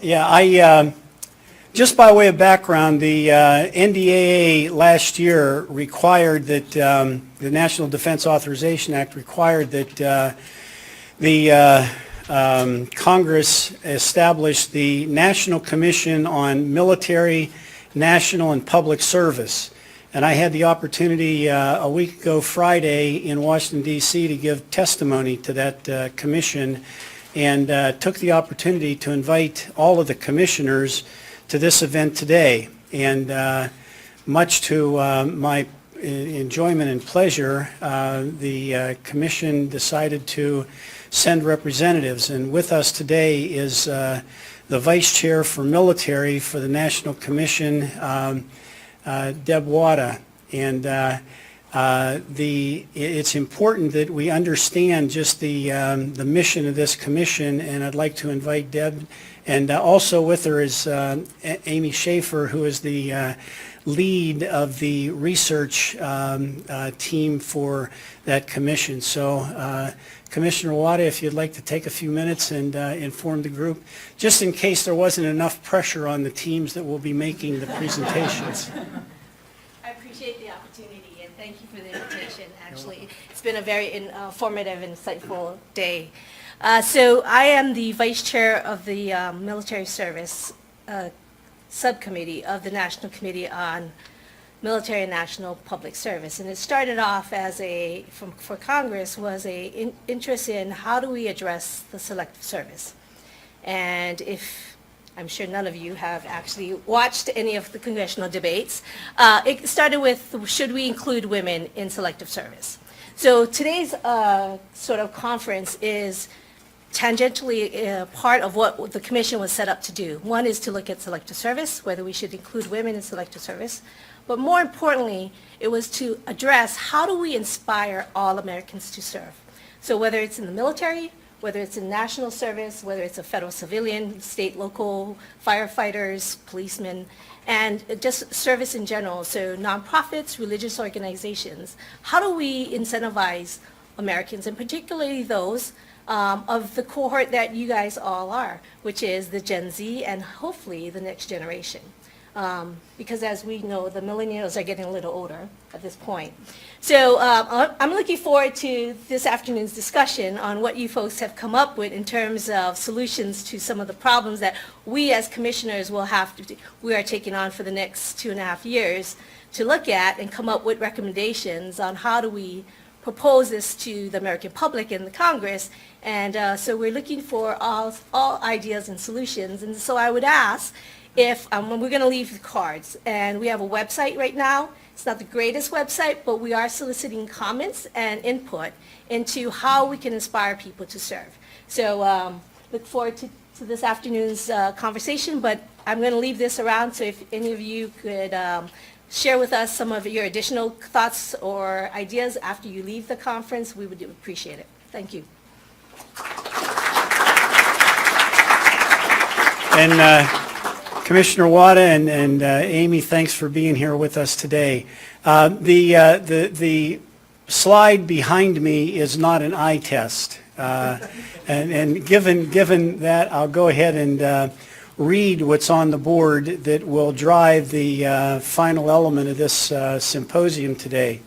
Yeah, I just by way of background, the NDAA last year required that the National Defense Authorization Act required that Congress establish the National Commission on Military, National, and Public Service. And I had the opportunity a week ago Friday in Washington, D.C. to give testimony to that commission, and took the opportunity to invite all of the commissioners to this event today. And much to my enjoyment and pleasure, the commission decided to send representatives. And with us today is the Vice Chair for Military for the National Commission, Deb Wada. And it's important that we understand just the mission of this commission, and I'd like to invite Deb, and also with her is Amy Schaefer, who is the lead of the research team for that commission. So Commissioner Wada, if you'd like to take a few minutes and inform the group, just in case there wasn't enough pressure on the teams that will be making the presentations. I appreciate the opportunity, and thank you for the invitation. Actually, it's been a very informative, insightful day. So I am the Vice Chair of the Military Service Subcommittee of the National Committee on Military and National Public Service. And it started off as for Congress, was a interest in how do we address the selective service. And I'm sure none of you have actually watched any of the congressional debates. It started with, should we include women in selective service? So today's sort of conference is tangentially part of what the commission was set up to do. One is to look at selective service, whether we should include women in selective service. But more importantly, it was to address how do we inspire all Americans to serve. So whether it's in the military, whether it's in national service, whether it's a federal civilian, state, local, firefighters, policemen, and just service in general, so nonprofits, religious organizations, how do we incentivize Americans, and particularly those of the cohort that you guys all are, which is the Gen Z and hopefully the next generation. Because as we know, the millennials are getting a little older at this point. So I'm looking forward to this afternoon's discussion on what you folks have come up with in terms of solutions to some of the problems that we as commissioners we are taking on for the next 2.5 years to look at and come up with recommendations on how do we propose this to the American public and the Congress. And so we're looking for all ideas and solutions. And so I would ask if we're going to leave the cards, and we have a website right now. It's not the greatest website, but we are soliciting comments and input into how we can inspire people to serve. So look forward to this afternoon's conversation, but I'm going to leave this around, so if any of you could share with us some of your additional thoughts or ideas after you leave the conference, we would appreciate it. Thank you. And Commissioner Wada and Amy, thanks for being here with us today. The slide behind me is not an eye test, and given that, I'll go ahead and read what's on the board that will drive the final element of this symposium today.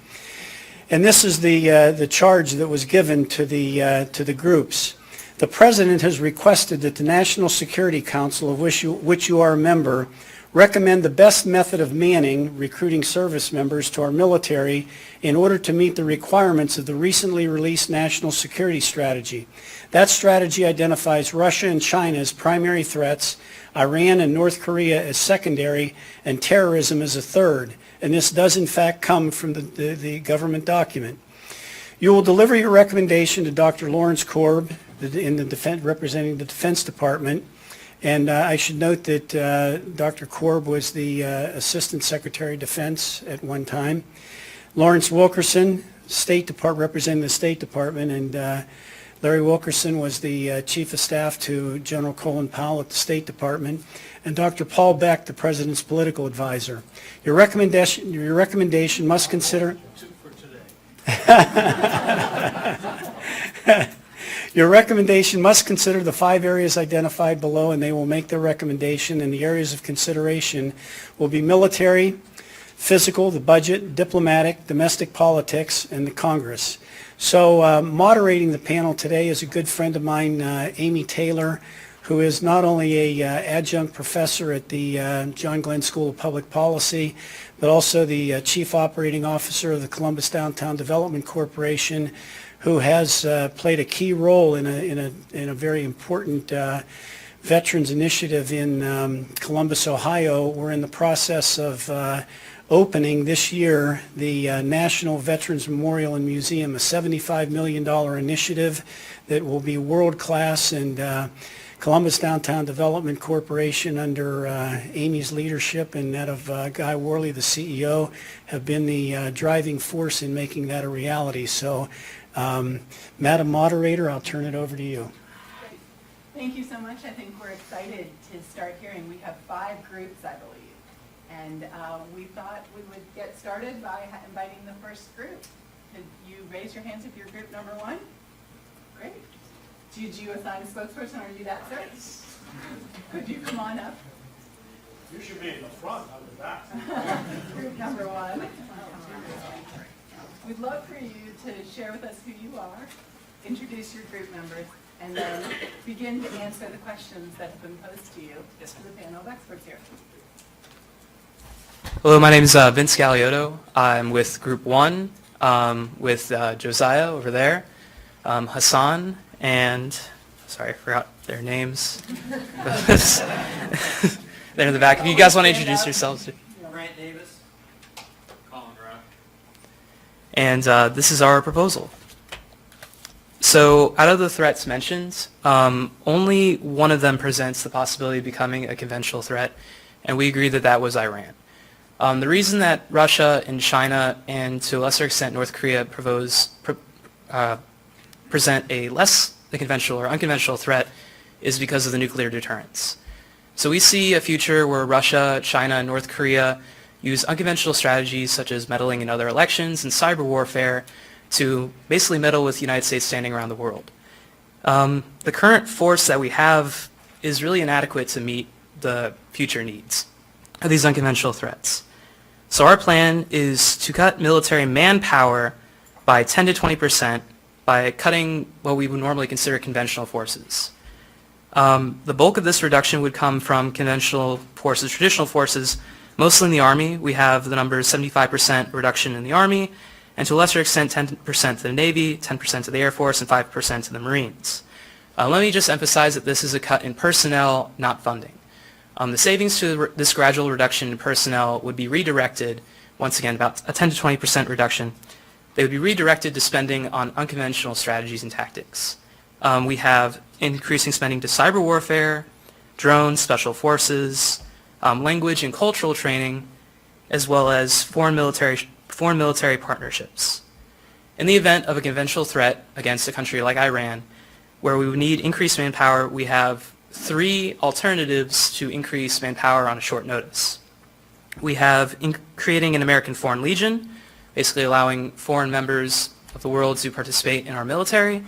And this is the charge that was given to the groups. The President has requested that the National Security Council, of which you are a member, recommend the best method of manning, recruiting service members to our military in order to meet the requirements of the recently released National Security Strategy. That strategy identifies Russia and China as primary threats, Iran and North Korea as secondary, and terrorism as a third. And this does in fact come from the government document. You will deliver your recommendation to Dr. Lawrence Korb, representing the Defense Department. And I should note that Dr. Korb was the Assistant Secretary of Defense at one time. Lawrence Wilkerson, representing the State Department, and Larry Wilkerson was the Chief of Staff to General Colin Powell at the State Department, and Dr. Paul Beck, the President's political advisor. Your recommendation must consider... Your recommendation must consider the 5 areas identified below, and they will make their recommendation, and the areas of consideration will be military, physical, the budget, diplomatic, domestic politics, and the Congress. So moderating the panel today is a good friend of mine, Amy Taylor, who is not only a adjunct professor at the John Glenn School of Public Policy, but also the Chief Operating Officer of the Columbus Downtown Development Corporation, who has played a key role in a very important veterans initiative in Columbus, Ohio. We're in the process of opening this year the National Veterans Memorial and Museum, a $75 million initiative that will be world-class, and Columbus Downtown Development Corporation under Amy's leadership and that of Guy Worley, the CEO, have been the driving force in making that a reality. So, Madam Moderator, I'll turn it over to you. Great. Thank you so much. I think we're excited to start hearing. We have 5 groups, I believe, and we thought we would get started by inviting the first group. Could you raise your hands if you're group number 1? Great. Did you assign a spokesperson, or are you that, sir? Could you come on up? You should be in the front, not the back. Group number 1. We'd love for you to share with us who you are, introduce your group members, and then begin to answer the questions that have been posed to you to the panel of experts here. Hello, my name is Vince Galiotto. I'm with Group 1, with Josiah over there, Hassan, and, sorry, I forgot their names. They're in the back. If you guys want to introduce yourselves. Grant Davis. Colin Grant. And this is our proposal. So out of the threats mentioned, only one of them presents the possibility of becoming a conventional threat, and we agree that that was Iran. The reason that Russia and China, and to a lesser extent North Korea, present a less than conventional or unconventional threat is because of the nuclear deterrence. So we see a future where Russia, China, and North Korea use unconventional strategies such as meddling in other elections and cyber warfare to basically meddle with the United States standing around the world. The current force that we have is really inadequate to meet the future needs of these unconventional threats. So our plan is to cut military manpower by 10 to 20% by cutting what we would normally consider conventional forces. The bulk of this reduction would come from conventional forces, traditional forces, mostly in the Army. We have the numbers 75% reduction in the Army, and to a lesser extent 10% to the Navy, 10% to the Air Force, and 5% to the Marines. Let me just emphasize that this is a cut in personnel, not funding. The savings to this gradual reduction in personnel would be redirected, once again, about a 10 to 20% reduction. They would be redirected to spending on unconventional strategies and tactics. We have increasing spending to cyber warfare, drones, special forces, language and cultural training, as well as foreign military partnerships. In the event of a conventional threat against a country like Iran, where we would need increased manpower, we have 3 alternatives to increase manpower on a short notice. We have creating an American Foreign Legion, basically allowing foreign members of the world to participate in our military.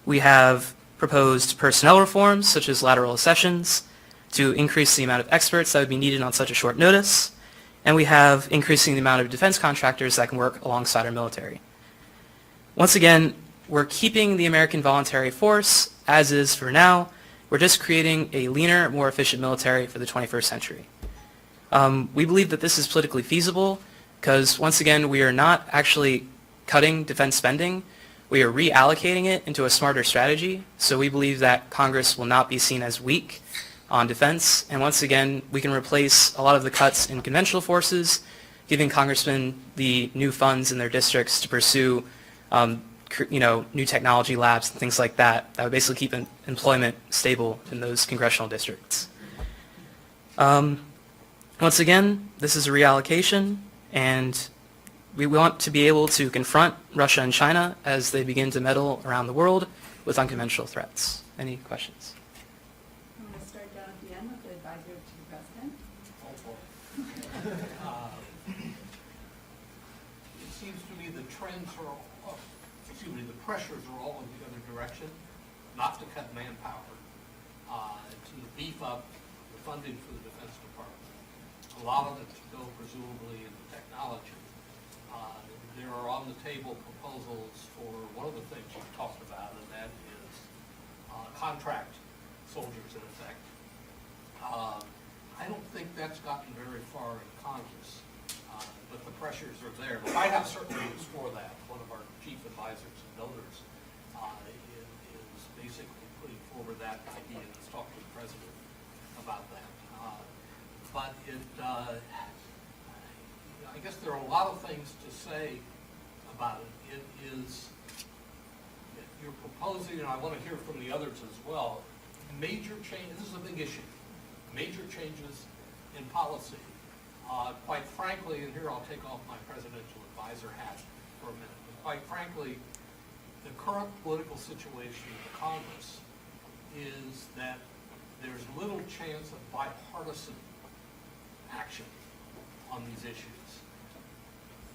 We have proposed personnel reforms, such as lateral accessions, to increase the amount of experts that would be needed on such a short notice. And we have increasing the amount of defense contractors that can work alongside our military. Once again, we're keeping the American voluntary force as is for now. We're just creating a leaner, more efficient military for the 21st century. We believe that this is politically feasible because, once again, we are not actually cutting defense spending. We are reallocating it into a smarter strategy. So we believe that Congress will not be seen as weak on defense. And once again, we can replace a lot of the cuts in conventional forces, giving congressmen the new funds in their districts to pursue new technology labs and things like that that would basically keep employment stable in those congressional districts. Once again, this is a reallocation, and we want to be able to confront Russia and China as they begin to meddle around the world with unconventional threats. Any questions? I'm going to start down at the end with the advisor to the president. It seems to me the trends are, the pressures are all in the other direction. not to cut manpower, to beef up the funding for the Defense Department. A lot of it to go presumably into technology. There are on the table proposals for one of the things you've talked about, and that is contract soldiers in effect. I don't think that's gotten very far in Congress, but the pressures are there. The White House certainly is for that. One of our chief advisors and donors is basically putting forward that idea and has talked to the president about that. But I guess there are a lot of things to say about it. It is, you're proposing, and I want to hear from the others as well, major change. This is a big issue. Major changes in policy. Quite frankly, and here I'll take off my presidential advisor hat for a minute, but quite frankly, the current political situation in Congress is that there's little chance of bipartisan action on these issues.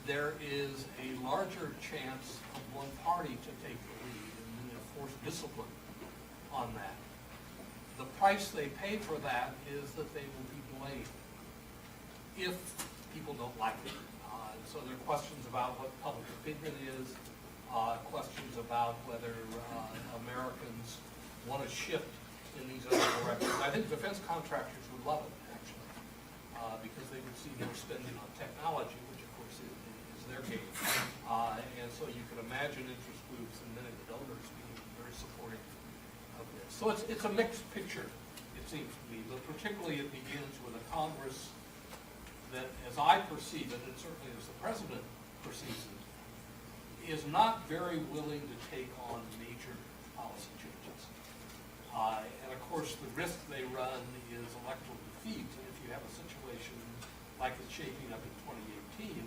There is a larger chance of one party to take the lead and then enforce discipline on that. The price they pay for that is that they will be blamed if people don't like it. So there are questions about what public opinion is, questions about whether Americans want to shift in these other directions. I think defense contractors would love it, actually, because they would see more spending on technology, which of course is their game. And so you could imagine interest groups and many of the donors being very supportive of this. So it's a mixed picture, it seems to me, but particularly it begins with a Congress that, as I perceive it, and certainly as the president perceives it, is not very willing to take on major policy changes. And of course, the risk they run is electoral defeat. And if you have a situation like it's shaping up in 2018,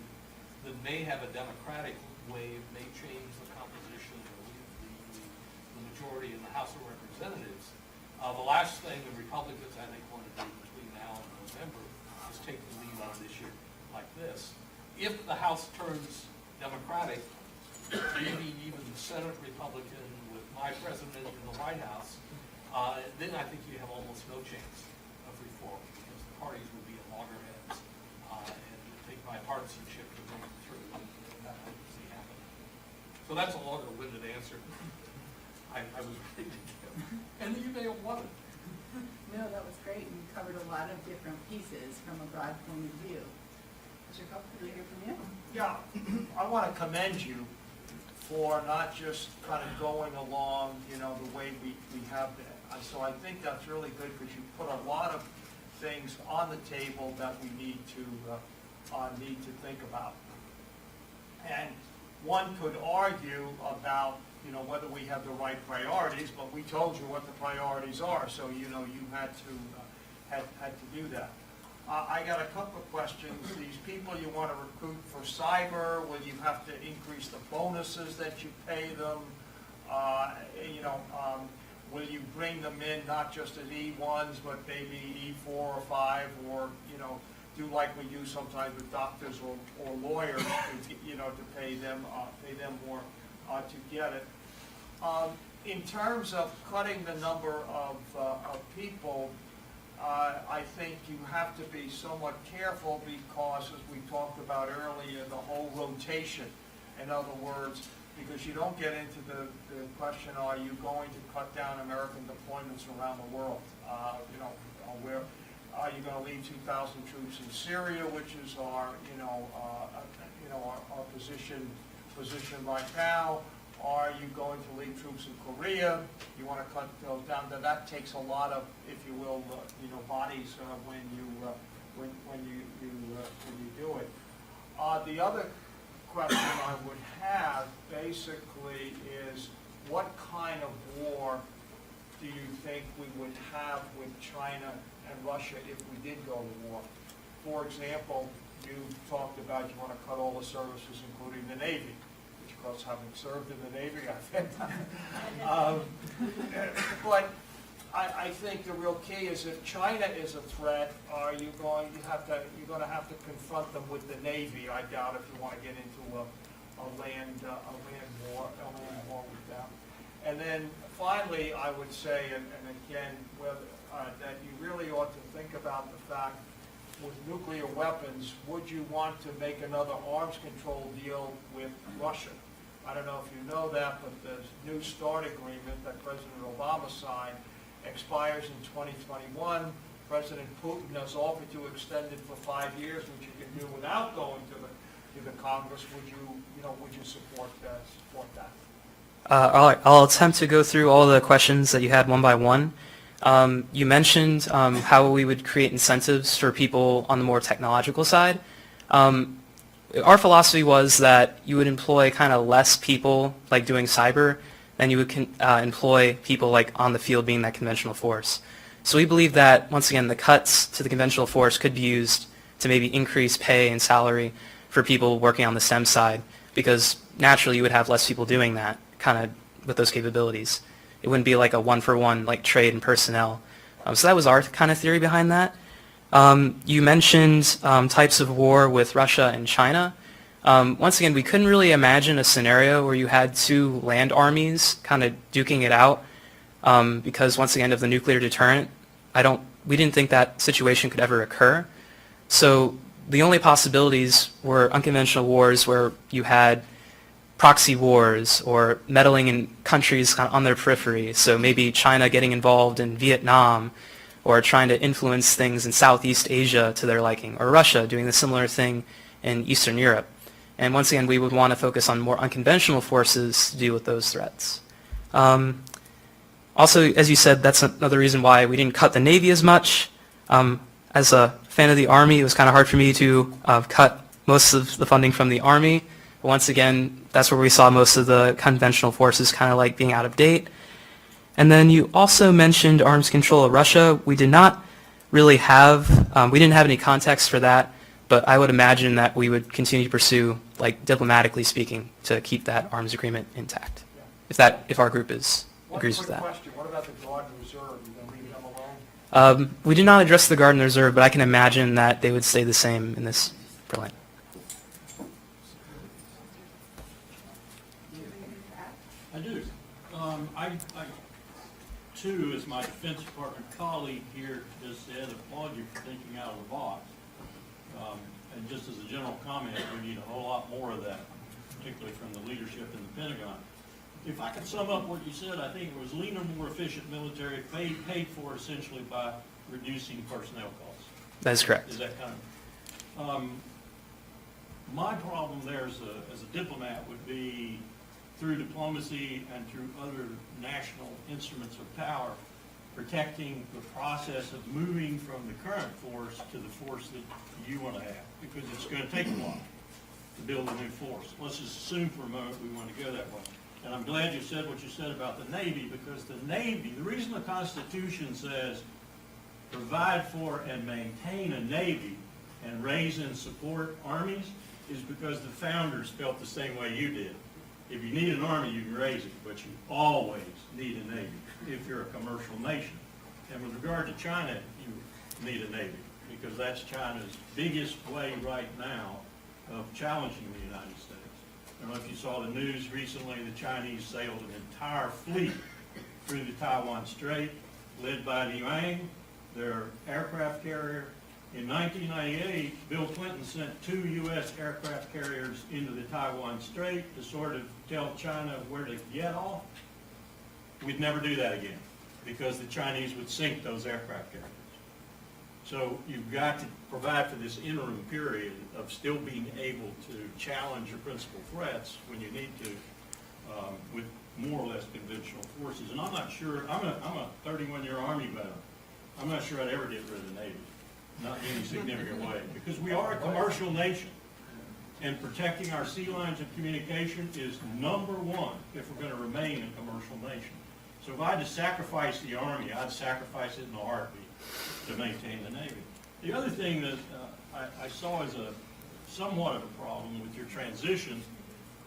that may have a Democratic wave, may change the composition of the majority in the House of Representatives. The last thing the Republicans, I think, want to do between now and November is take the lead on an issue like this. If the House turns Democratic, maybe even the Senate Republican with my president in the White House, then I think you have almost no chance of reform because the parties will be at loggerheads and take bipartisanship to bring it through. And that I don't see happening. So that's a longer-winded answer I was ready to give. And you may have won it. No, that was great. You covered a lot of different pieces from a broad point of view. Mr. Korb, can we hear from you? Yeah, I want to commend you for not just kind of going along, the way we have been. So I think that's really good because you put a lot of things on the table that we need to think about. And one could argue about, whether we have the right priorities, but we told you what the priorities are, so you had to do that. I got a couple of questions. These people you want to recruit for cyber, will you have to increase the bonuses that you pay them? Will you bring them in not just as E1s, but maybe E4 or 5, or do like we do sometimes with doctors or lawyers, to pay them more to get it. In terms of cutting the number of people, I think you have to be somewhat careful because, as we talked about earlier, the whole rotation. In other words, because you don't get into the question, are you going to cut down American deployments around the world? Where are you going to leave 2,000 troops in Syria, which is our position right now? Are you going to leave troops in Korea? You want to cut those down? That takes a lot of, if you will, bodies when you do it. The other question I would have basically is, what kind of war do you think we would have with China and Russia if we did go to war? For example, you talked about you want to cut all the services, including the Navy. Of course, having served in the Navy, but I think the real key is, if China is a threat, you're going to have to confront them with the Navy. I doubt if you want to get into a land war with them. And then finally, I would say, and again, that you really ought to think about the fact with nuclear weapons, would you want to make another arms control deal with Russia? I don't know if you know that, but the New START agreement that President Obama signed expires in 2021. President Putin has offered to extend it for 5 years, which you can do without going to the Congress. Would you support that? All right, I'll attempt to go through all the questions that you had one by one. You mentioned how we would create incentives for people on the more technological side. Our philosophy was that you would employ kind of less people like doing cyber than you would employ people like on the field being that conventional force. So we believe that, once again, the cuts to the conventional force could be used to maybe increase pay and salary for people working on the STEM side, because naturally you would have less people doing that kind of with those capabilities. It wouldn't be like a one-for-one like trade and personnel. So that was our kind of theory behind that. You mentioned types of war with Russia and China. Once again, we couldn't really imagine a scenario where you had two land armies kind of duking it out because, once again, of the nuclear deterrent. We didn't think that situation could ever occur. So the only possibilities were unconventional wars where you had proxy wars or meddling in countries kind of on their periphery. So maybe China getting involved in Vietnam or trying to influence things in Southeast Asia to their liking, or Russia doing the similar thing in Eastern Europe. And once again, we would want to focus on more unconventional forces to deal with those threats. Also, as you said, that's another reason why we didn't cut the Navy as much. As a fan of the Army, it was kind of hard for me to cut most of the funding from the Army. But once again, that's where we saw most of the conventional forces kind of like being out of date. And then you also mentioned arms control of Russia. We did not really have, we didn't have any context for that, but I would imagine that we would continue to pursue, like diplomatically speaking, to keep that arms agreement intact, if our group agrees with that. One quick question, what about the Guard and Reserve? You going to leave them alone? We did not address the Guard and Reserve, but I can imagine that they would stay the same in this Berlin. I do. I too, as my Defense Department colleague here just said, applaud you for thinking out of the box. And just as a general comment, we need a whole lot more of that, particularly from the leadership in the Pentagon. If I could sum up what you said, I think it was leaner, more efficient military, paid for essentially by reducing personnel costs. That is correct. Is that kind of? My problem there as a diplomat would be, through diplomacy and through other national instruments of power, protecting the process of moving from the current force to the force that you want to have, because it's going to take a while to build a new force. Let's just assume for a moment we want to go that way. And I'm glad you said what you said about the Navy, because the Navy, the reason the Constitution says provide for and maintain a Navy and raise and support armies is because the founders felt the same way you did. If you need an army, you can raise it, but you always need a Navy if you're a commercial nation. And with regard to China, you need a Navy, because that's China's biggest way right now of challenging the United States. I don't know if you saw the news recently, the Chinese sailed an entire fleet through the Taiwan Strait, led by the Yuan, their aircraft carrier. In 1998, Bill Clinton sent 2 U.S. aircraft carriers into the Taiwan Strait to sort of tell China where to get off. We'd never do that again, because the Chinese would sink those aircraft carriers. So you've got to provide for this interim period of still being able to challenge your principal threats when you need to, with more or less conventional forces. And I'm not sure, I'm a 31-year Army veteran. I'm not sure I'd ever get rid of the Navy, not in any significant way, because we are a commercial nation. And protecting our sea lines of communication is number one if we're going to remain a commercial nation. So if I had to sacrifice the Army, I'd sacrifice it in a heartbeat to maintain the Navy. The other thing that I saw as a somewhat of a problem with your transition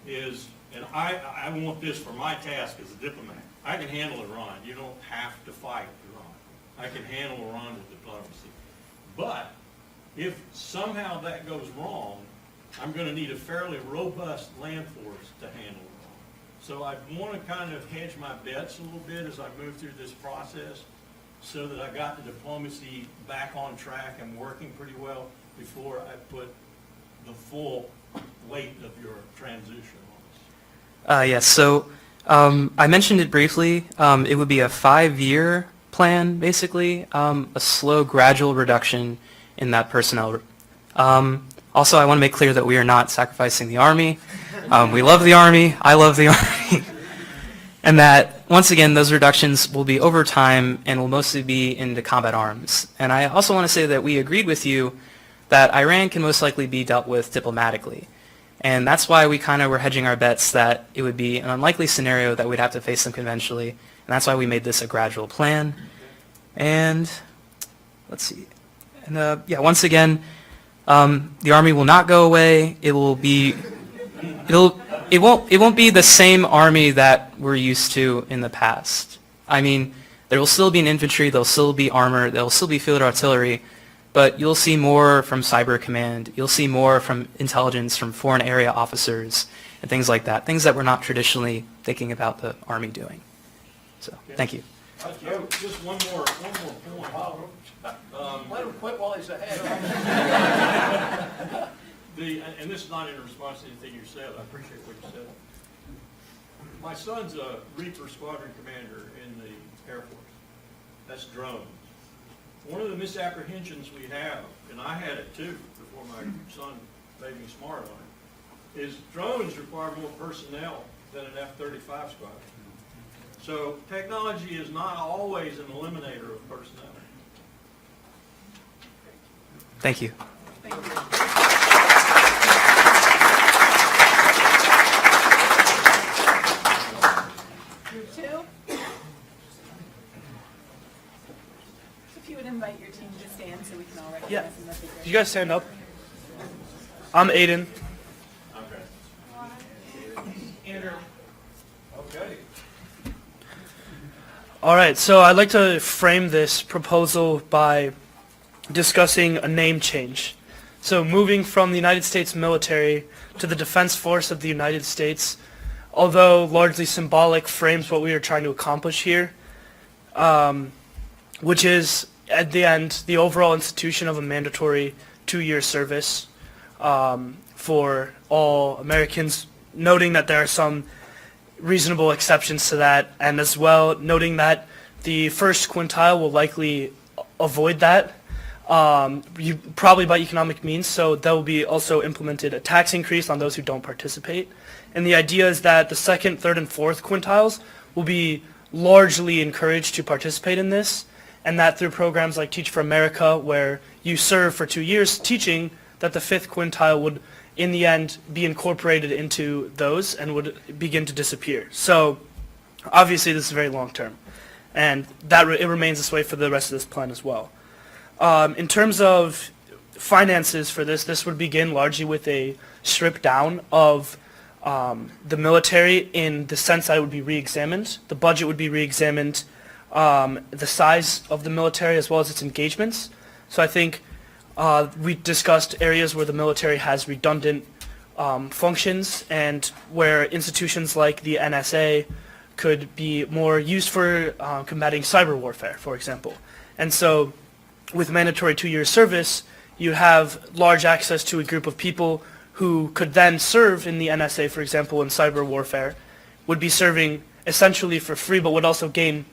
is, and I want this for my task as a diplomat, I can handle Iran. You don't have to fight Iran. I can handle Iran with diplomacy. But if somehow that goes wrong, I'm going to need a fairly robust land force to handle Iran. So I want to kind of hedge my bets a little bit as I move through this process so that I got the diplomacy back on track and working pretty well before I put the full weight of your transition on us. Yes, so I mentioned it briefly. It would be a 5-year plan, basically, a slow, gradual reduction in that personnel. Also, I want to make clear that we are not sacrificing the Army. We love the Army. I love the Army. And that, once again, those reductions will be over time and will mostly be into combat arms. And I also want to say that we agreed with you that Iran can most likely be dealt with diplomatically. And that's why we kind of were hedging our bets that it would be an unlikely scenario that we'd have to face them conventionally. And that's why we made this a gradual plan. And let's see. And once again, the Army will not go away. It won't be the same Army that we're used to in the past. I mean, there will still be an infantry, there'll still be armor, there'll still be field artillery, but you'll see more from Cyber Command, you'll see more from intelligence, from foreign area officers, and things like that, things that we're not traditionally thinking about the Army doing. So, thank you. Just one more point. Let him quit while he's ahead. And this is not in response to anything you said. I appreciate what you said. My son's a Reaper Squadron Commander in the Air Force. That's drones. One of the misapprehensions we have, and I had it too before my son made me smart on it, is drones require more personnel than an F-35 squadron. So technology is not always an eliminator of personnel. Thank you. Thank you. Group 2. If you would invite your team to stand so we can all recognize them, that'd be great. You guys stand up. I'm Aiden. Okay. All right, so I'd like to frame this proposal by discussing a name change. So moving from the United States military to the Defense Force of the United States, although largely symbolic, frames what we are trying to accomplish here, which is, at the end, the overall institution of a mandatory 2-year service for all Americans, noting that there are some reasonable exceptions to that, and as well noting that the first quintile will likely avoid that, probably by economic means, so there will be also implemented a tax increase on those who don't participate. And the idea is that the second, third, and fourth quintiles will be largely encouraged to participate in this, and that through programs like Teach for America, where you serve for 2 years teaching, that the fifth quintile would in the end be incorporated into those and would begin to disappear. So obviously this is very long term, and that it remains this way for the rest of this plan as well. In terms of finances for this would begin largely with a strip down of the military in the sense that it would be re-examined. The budget would be re-examined, the size of the military as well as its engagements. So I think we discussed areas where the military has redundant functions and where institutions like the NSA could be more used for combating cyber warfare, for example. And so with mandatory 2-year service, you have large access to a group of people who could then serve in the NSA, for example, in cyber warfare, would be serving essentially for free, but would also gain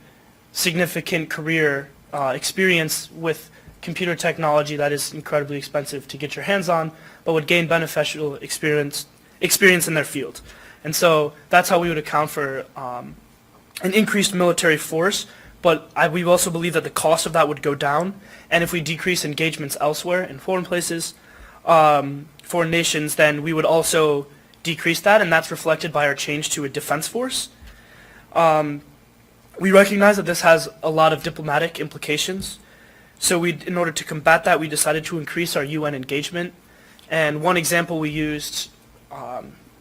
significant career experience with computer technology that is incredibly expensive to get your hands on, but would gain beneficial experience in their field. And so that's how we would account for an increased military force, but we also believe that the cost of that would go down, and if we decrease engagements elsewhere in foreign places, foreign nations, then we would also decrease that, and that's reflected by our change to a defense force. We recognize that this has a lot of diplomatic implications, so in order to combat that, we decided to increase our UN engagement, and one example we used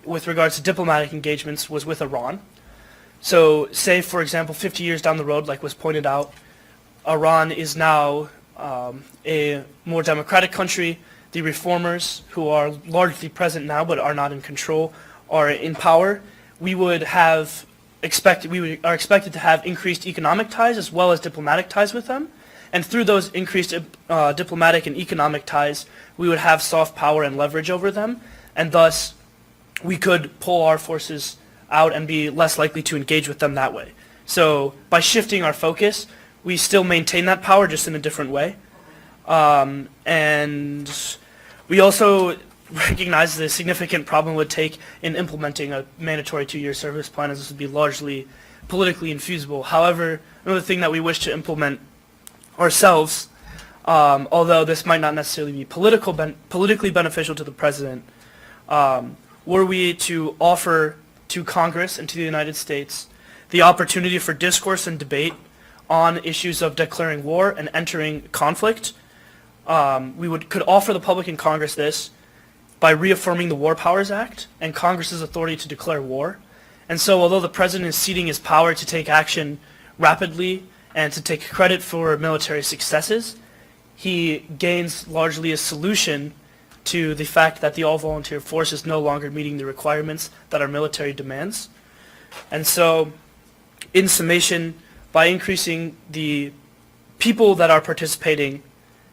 with regards to diplomatic engagements was with Iran. So say, for example, 50 years down the road, like was pointed out, Iran is now a more democratic country. The reformers, who are largely present now but are not in control, are in power. we would have are expected to have increased economic ties as well as diplomatic ties with them. And through those increased diplomatic and economic ties, we would have soft power and leverage over them, and thus we could pull our forces out and be less likely to engage with them that way. So by shifting our focus, we still maintain that power, just in a different way. And we also recognize the significant problem it would take in implementing a mandatory 2-year service plan, as this would be largely politically infeasible. However, another thing that we wish to implement ourselves, although this might not necessarily be politically beneficial to the president, were we to offer to Congress and to the United States the opportunity for discourse and debate on issues of declaring war and entering conflict. We could offer the public and Congress this by reaffirming the War Powers Act and Congress's authority to declare war. And so although the president is ceding his power to take action rapidly and to take credit for military successes, he gains largely a solution to the fact that the all-volunteer force is no longer meeting the requirements that our military demands. And so, in summation, by increasing the people that are participating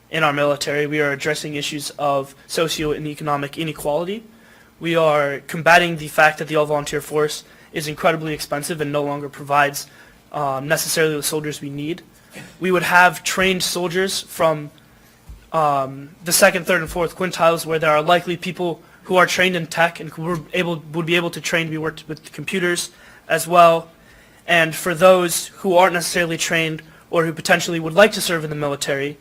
in our military, we are addressing issues of socio and economic inequality. We are combating the fact that the all-volunteer force is incredibly expensive and no longer provides necessarily the soldiers we need. We would have trained soldiers from the second, third, and fourth quintiles, where there are likely people who are trained in tech and who would be able to train. We worked with computers as well. And for those who aren't necessarily trained or who potentially would like to serve in the military,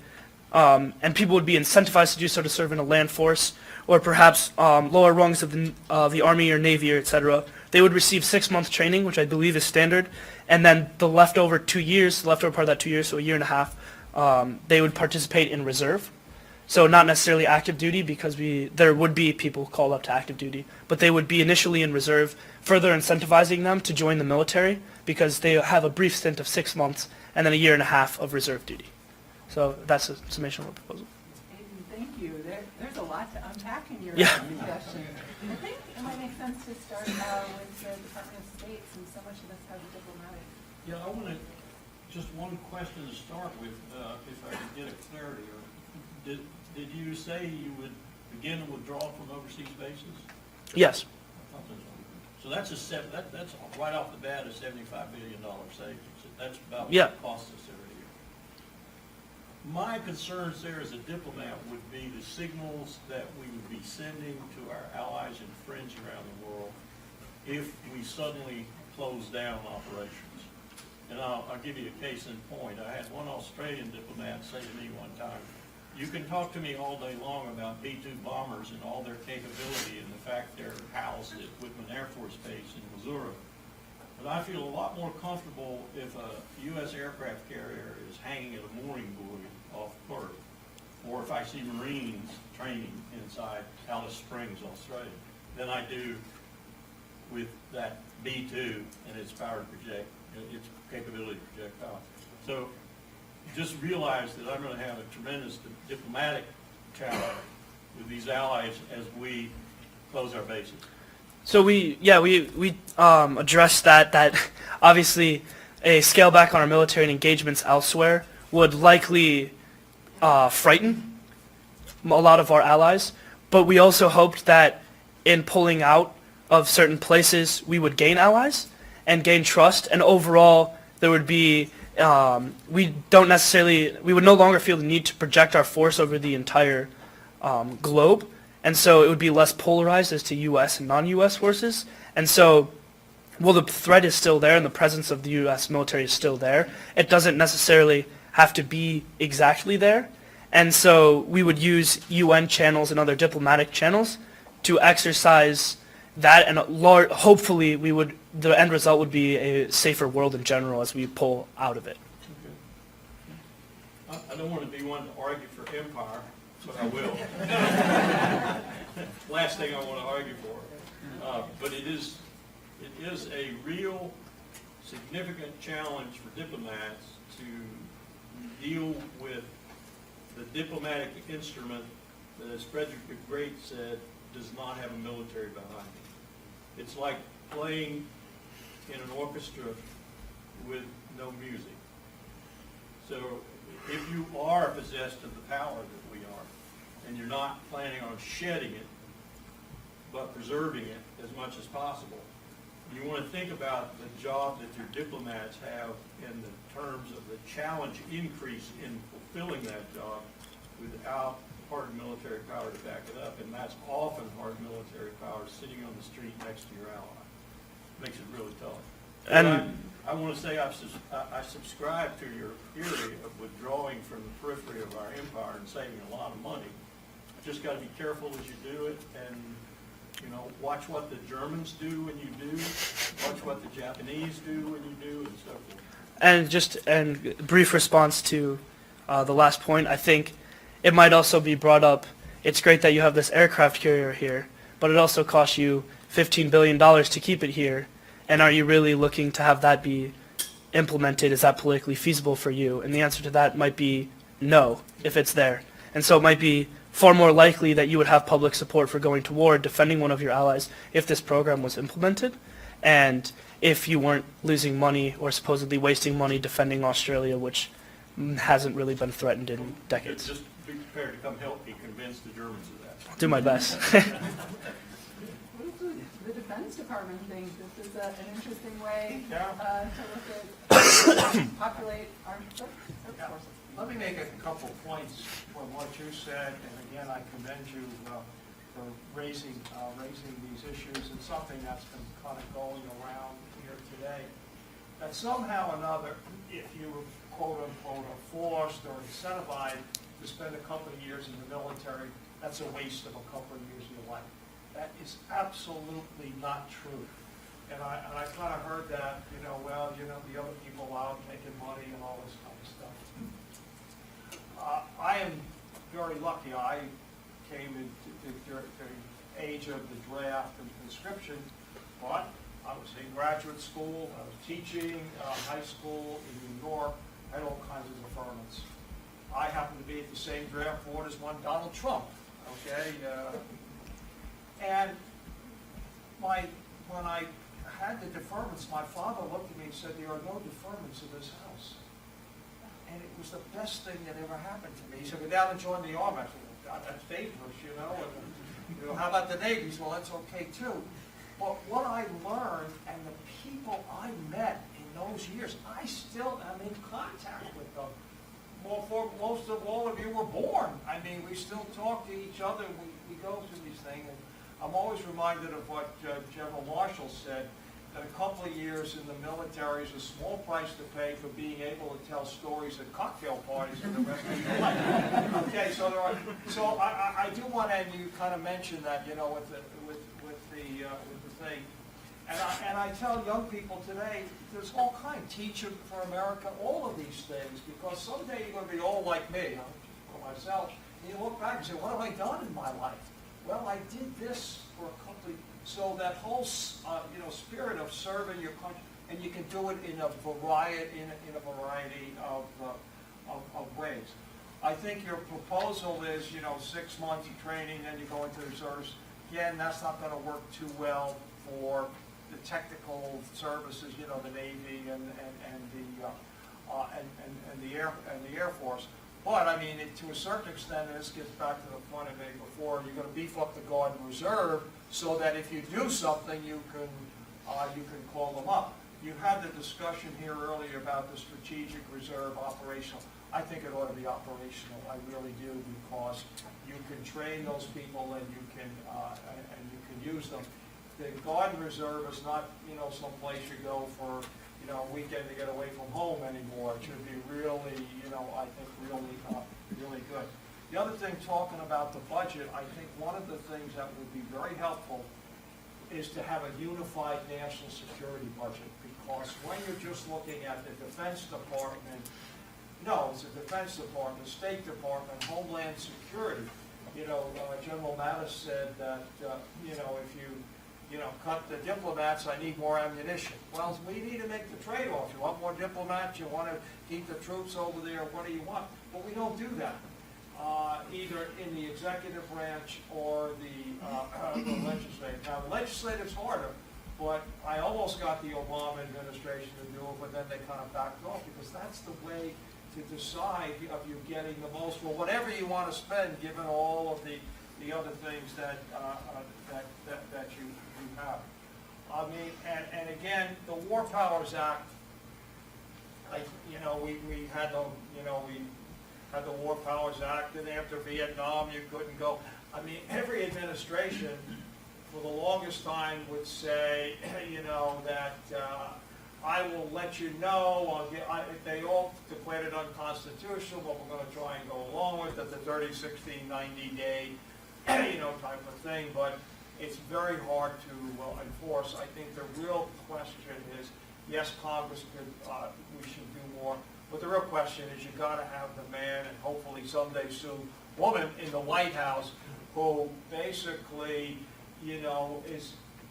and people would be incentivized to do so, to serve in a land force or perhaps lower rungs of the Army or Navy, or etc., they would receive 6-month training, which I believe is standard, and then the leftover 2 years, the leftover part of that 2 years, so a year and a half, they would participate in reserve. So not necessarily active duty, because there would be people called up to active duty, but they would be initially in reserve, further incentivizing them to join the military because they have a brief stint of 6 months and then a year and a half of reserve duty. So that's a summation of our proposal. Aiden, thank you. There's a lot to unpack in your Yeah. suggestion. I think it might make sense to start with the Department of State, since so much of this has a diplomatic. Yeah, I want to, just one question to start with, if I could get a clarity. Did you say you would begin to withdraw from overseas bases? Yes. I thought so that's that's right off the bat a $75 billion savings. That's about what Yeah. it costs us every year. My concerns there as a diplomat would be the signals that we would be sending to our allies and friends around the world if we suddenly close down operations. And I'll give you a case in point. I had one Australian diplomat say to me one time, "You can talk to me all day long about B-2 bombers and all their capability and the fact they're housed at Whitman Air Force Base in Missouri. But I feel a lot more comfortable if a U.S. aircraft carrier is hanging at a mooring buoy off Perth, or if I see Marines training inside Alice Springs, Australia, than I do with that B-2 and its power to project, its capability to project power." So just realize that I'm going to have a tremendous diplomatic challenge with these allies as we close our bases. So we addressed that obviously a scale back on our military and engagements elsewhere would likely frighten a lot of our allies, but we also hoped that in pulling out of certain places we would gain allies and gain trust, and overall there would be we would no longer feel the need to project our force over the entire globe, and so it would be less polarized as to U.S. and non-U.S. forces. And so, while the threat is still there and the presence of the U.S. military is still there, it doesn't necessarily have to be exactly there. And so we would use UN channels and other diplomatic channels to exercise that, and hopefully the end result would be a safer world in general as we pull out of it. Okay. I don't want to be one to argue for empire, but I will. Last thing I want to argue for. But it is a real significant challenge for diplomats to deal with the diplomatic instrument that, as Frederick the Great said, does not have a military behind it. It's like playing in an orchestra with no music. So if you are possessed of the power that we are, and you're not planning on shedding it, but preserving it as much as possible, you want to think about the job that your diplomats have in the terms of the challenge increase in fulfilling that job without hard military power to back it up, and that's often hard military power sitting on the street next to your ally. Makes it really tough. And I want to say I subscribe to your theory of withdrawing from the periphery of our empire and saving a lot of money. Just got to be careful as you do it, and watch what the Germans do when you do, watch what the Japanese do when you do, and so forth. And brief response to the last point, I think it might also be brought up, it's great that you have this aircraft carrier here, but it also costs you $15 billion to keep it here, and are you really looking to have that be implemented? Is that politically feasible for you? And the answer to that might be no, if it's there. And so it might be far more likely that you would have public support for going to war, defending one of your allies, if this program was implemented, and if you weren't losing money or supposedly wasting money defending Australia, which hasn't really been threatened in decades. Just be prepared to come help me convince the Germans of that. I'll do my best. What does the Defense Department think? This is an interesting way to look at populate our forces. Let me make a couple points from what you said, and again, I commend you for raising these issues, and something that's been kind of going around here today. That somehow or another, if you were quote-unquote are forced or incentivized to spend a couple of years in the military, that's a waste of a couple of years of your life. That is absolutely not true. And I kind of heard that, the other people out making money and all this kind of stuff. I am very lucky. I came into the age of the draft and conscription, but I was in graduate school, I was teaching high school in New York, I had all kinds of deferments. I happened to be at the same draft board as one Donald Trump, okay? And when I had the deferments, my father looked at me and said, "There are no deferments in this house." And it was the best thing that ever happened to me. He said, "Go down and join the Army." I said, "Well, God, that's dangerous, And, how about the Navy?" He said, "Well, that's okay, too." But what I learned and the people I met in those years, I still am in contact with them. Well, for most of all of you were born. I mean, we still talk to each other. We go through these things. And I'm always reminded of what General Marshall said, that a couple of years in the military is a small price to pay for being able to tell stories at cocktail parties for the rest of your life. Okay, so I do want to, and you kind of mentioned that, with the thing, and I tell young people today, there's all kinds, Teach for America, all of these things, because someday you're going to be old like me, for myself, and you look back and say, what have I done in my life? Well, I did this for a couple of. So that whole, spirit of serving your country, and you can do it in a variety of ways. I think your proposal is, 6 months of training, then you go into the reserves. Again, that's not going to work too well for the technical services, the Navy and the Air Force. But I mean, to a certain extent, and this gets back to the point I made before, you're going to beef up the Guard and Reserve so that if you do something, you can call them up. You had the discussion here earlier about the Strategic Reserve operational. I think it ought to be operational. I really do, because you can train those people and you can use them. The Guard and Reserve is not some place you go for a weekend to get away from home anymore. It should be really, I think really good. The other thing, talking about the budget, I think one of the things that would be very helpful is to have a unified national security budget, because when you're just looking at the Defense Department, it's the Defense Department, State Department, Homeland Security. General Mattis said that, if you cut the diplomats, I need more ammunition. Well, we need to make the trade-off. You want more diplomats, you want to keep the troops over there, what do you want? But we don't do that, either in the executive branch or the legislative. Now, the legislative's harder, but I almost got the Obama administration to do it, but then they kind of backed off, because that's the way to decide of you getting the most, well, whatever you want to spend, given all of the other things that you have. I mean, and again, the War Powers Act, like, you know, we had the, you know, we had the War Powers Act, and after Vietnam, you couldn't go. I mean, every administration for the longest time would say, you know, that I will let you know, if they all declared it unconstitutional, but we're going to try and go along with it, the 30, 60, 90-day, you know, type of thing, but it's very hard to enforce. I think the real question is, yes, Congress could, we should do more, but the real question is you got to have the man, and hopefully someday soon, woman in the White House who basically, you know,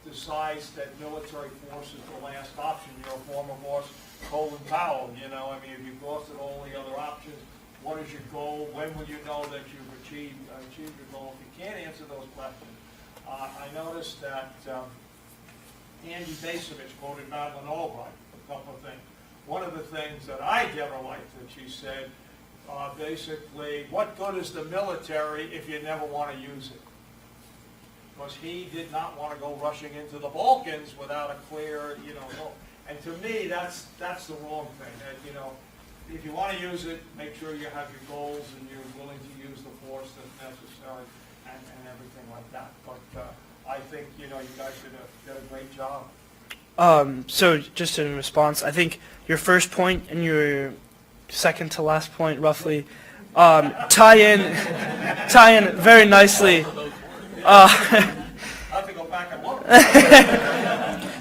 decides that military force is the last option. Your former boss, Colin Powell, you know, I mean, if you've exhausted all the other options, what is your goal? When will you know that you've achieved your goal? If you can't answer those questions, I noticed that Andy Basovich quoted Madeleine Albright a couple of things. One of the things that I never liked that she said, basically, what good is the military if you never want to use it? Because he did not want to go rushing into the Balkans without a clear, you know, goal. And to me, that's the wrong thing. That, you know, if you want to use it, make sure you have your goals and you're willing to use the force that's necessary and everything like that. But I think, you know, you guys did a great job. So just in response, I think your first point and your second to last point, roughly, tie in very nicely. I have to go back and look.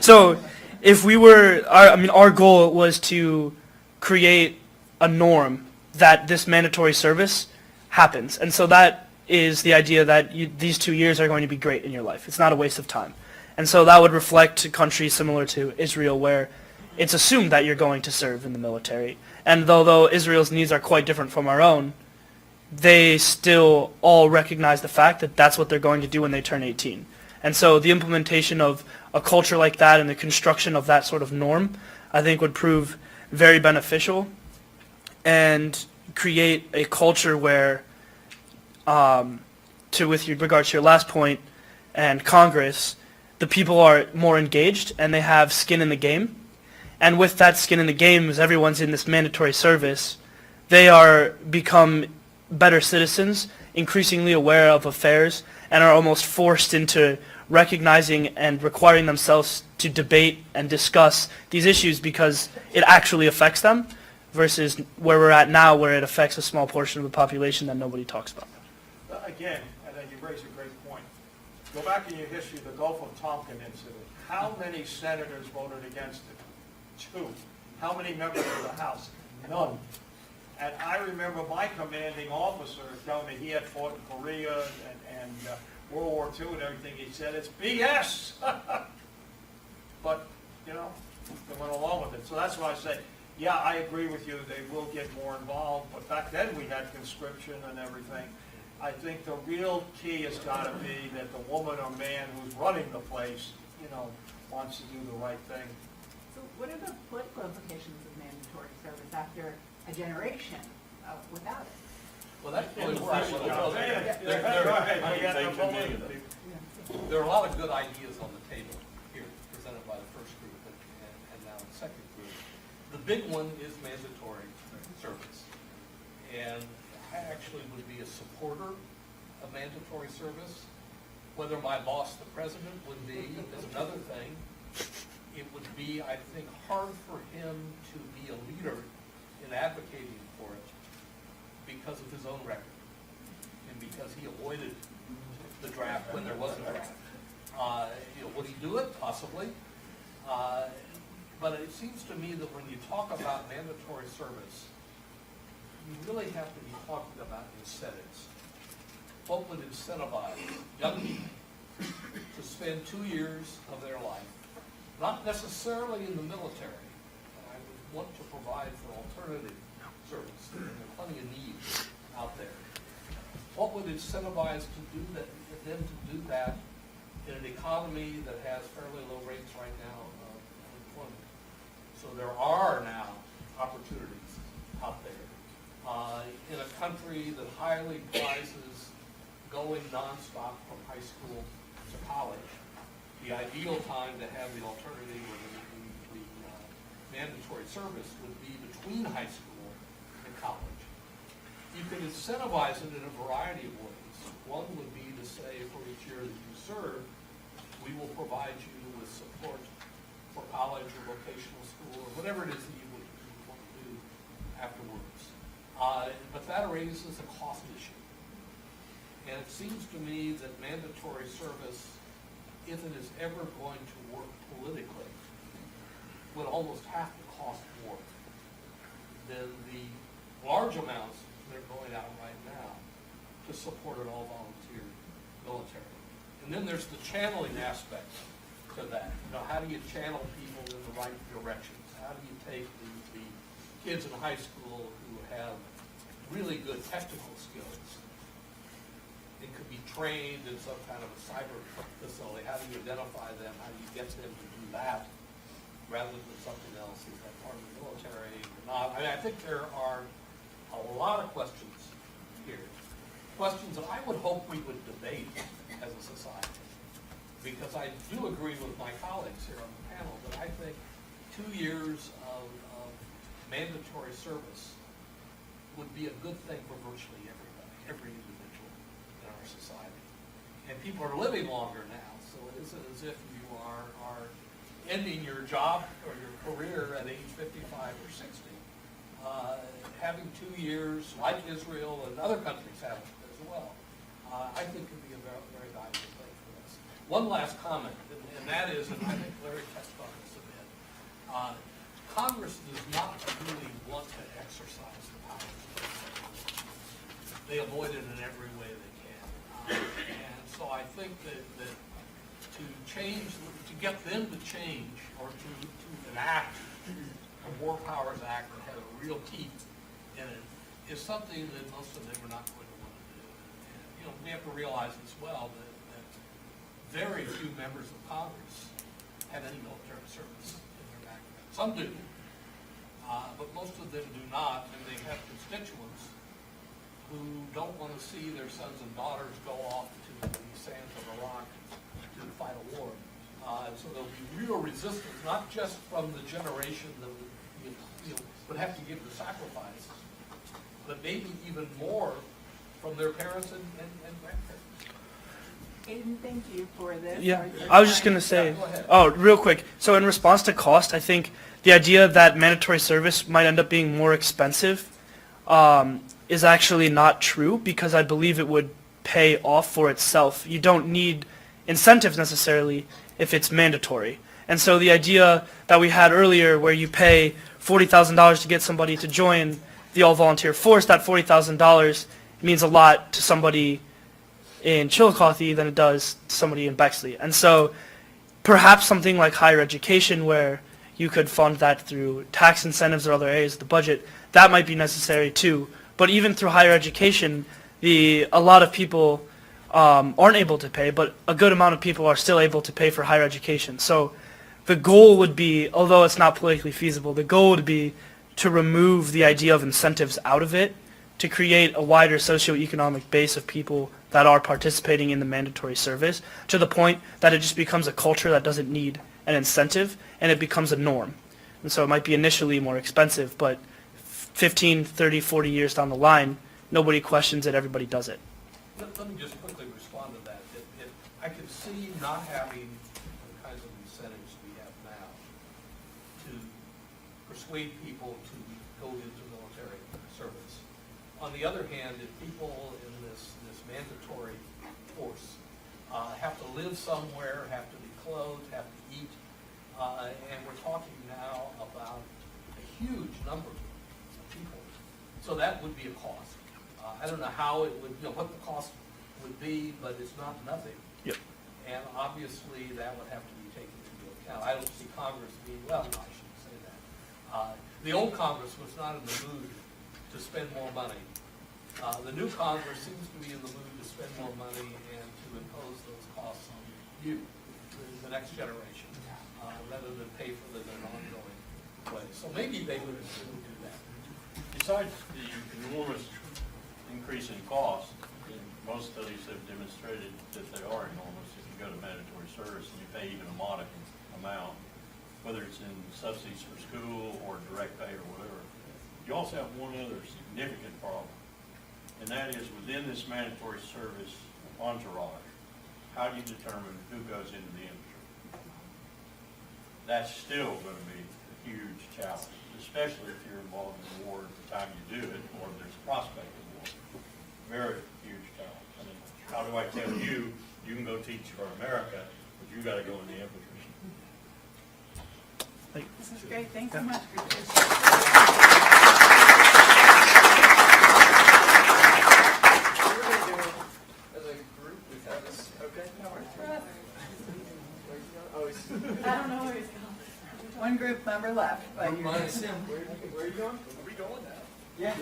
So if we were, our goal was to create a norm that this mandatory service happens. And so that is the idea that these 2 years are going to be great in your life. It's not a waste of time. And so that would reflect to countries similar to Israel, where it's assumed that you're going to serve in the military. And though Israel's needs are quite different from our own, they still all recognize the fact that that's what they're going to do when they turn 18. And so the implementation of a culture like that and the construction of that sort of norm, I think, would prove very beneficial and create a culture where, with regards to your last point, and Congress, the people are more engaged and they have skin in the game. And with that skin in the game, as everyone's in this mandatory service, they are become better citizens, increasingly aware of affairs, and are almost forced into recognizing and requiring themselves to debate and discuss these issues because it actually affects them, versus where we're at now, where it affects a small portion of the population that nobody talks about. Again, and then you raise a great point. Go back in your history, the Gulf of Tonkin incident. How many senators voted against it? 2. How many members of the House? None. And I remember my commanding officer telling me he had fought in Korea and World War II and everything. He said, it's BS. But, you know, they went along with it. So that's why I say, yeah, I agree with you. They will get more involved. But back then we had conscription and everything. I think the real key has got to be that the woman or man who's running the place, you know, wants to do the right thing. So what are the political implications of mandatory service after a generation without it? Well, that's really where I want to go. There are a lot of good ideas on the table here, presented by the first group and now the second group. The big one is mandatory service. And I actually would be a supporter of mandatory service. Whether my boss, the president, would be is another thing. It would be, I think, hard for him to be a leader in advocating for it because of his own record and because he avoided the draft when there was a draft. Would he do it? Possibly. But it seems to me that when you talk about mandatory service, you really have to be talking about incentives. What would incentivize young people to spend 2 years of their life, not necessarily in the military, but I would want to provide for alternative service. There are plenty of needs out there. What would incentivize them to do that in an economy that has fairly low rates right now of unemployment. So there are now opportunities out there. In a country that highly prizes going nonstop from high school to college, the ideal time to have the alternative or the mandatory service would be between high school and college. You can incentivize it in a variety of ways. One would be to say, for each year that you serve, we will provide you with support for college or vocational school or whatever it is that you would want to do afterwards. But that raises a cost issue. And it seems to me that mandatory service, if it is ever going to work politically, would almost have to cost more than the large amounts that are going out right now to support an all-volunteer military. And then there's the channeling aspect to that. You know, how do you channel people in the right directions? How do you take the kids in high school who have really good technical skills and could be trained in some kind of a cyber facility? How do you identify them? How do you get them to do that rather than something else? Is that part of the military or not? I mean, I think there are a lot of questions here. Questions that I would hope we would debate as a society. Because I do agree with my colleagues here on the panel that I think 2 years of mandatory service would be a good thing for virtually everybody, every individual in our society. And people are living longer now, so it isn't as if you are ending your job or your career at age 55 or 60. Having 2 years, like Israel and other countries have as well, I think could be a very, very valuable thing for us. One last comment, and that is, and I think Larry touched on this a bit, Congress does not really want to exercise the power. They avoid it in every way they can. And so I think that to change, to get them to change or to enact a War Powers Act that has real teeth in it is something that most of them are not going to want to do. And, you know, we have to realize as well that very few members of Congress have any military service in their background. Some do, but most of them do not, and they have constituents who don't want to see their sons and daughters go off to the sands of Iraq to fight a war. So there'll be real resistance, not just from the generation that would have to give the sacrifice, but maybe even more from their parents and grandparents. Aiden, thank you for this. Yeah, I was just going to say, Yeah, go ahead. oh, real quick. So in response to cost, I think the idea that mandatory service might end up being more expensive is actually not true, because I believe it would pay off for itself. You don't need incentives necessarily if it's mandatory. And so the idea that we had earlier where you pay $40,000 to get somebody to join the all-volunteer force, that $40,000 means a lot to somebody in Chillicothe than it does to somebody in Bexley. And so perhaps something like higher education, where you could fund that through tax incentives or other areas of the budget, that might be necessary too. But even through higher education, a lot of people aren't able to pay, but a good amount of people are still able to pay for higher education. So the goal would be, although it's not politically feasible, the goal would be to remove the idea of incentives out of it, to create a wider socioeconomic base of people that are participating in the mandatory service, to the point that it just becomes a culture that doesn't need an incentive, and it becomes a norm. And so it might be initially more expensive, but 15, 30, 40 years down the line, nobody questions it, everybody does it. Let me just quickly respond to that. I can see not having the kinds of incentives we have now to persuade people to go into military service. On the other hand, if people in this mandatory force have to live somewhere, have to be clothed, have to eat, and we're talking now about a huge number of people. So that would be a cost. I don't know how it would, what the cost would be, but it's not nothing. Yep. And obviously, that would have to be taken into account. I don't see Congress being, well, no, I shouldn't say that. The old Congress was not in the mood to spend more money. The new Congress seems to be in the mood to spend more money and to impose those costs on you, the next generation, rather than pay for them in an ongoing way. So maybe they would do that. Besides the enormous increase in cost, and most studies have demonstrated that they are enormous if you go to mandatory service and you pay even a modest amount, whether it's in subsidies for school or direct pay or whatever. You also have one other significant problem, and that is within this mandatory service entourage, how do you determine who goes into the infantry? That's still going to be a huge challenge, especially if you're involved in war at the time you do it, or there's a prospect of war. Very huge challenge. I mean, how do I tell you, you can go teach for America, but you got to go in the infantry? This is great, thanks so much. I don't know where he's going. One group member left, but you're. Where are you going? Are we going now? Yeah.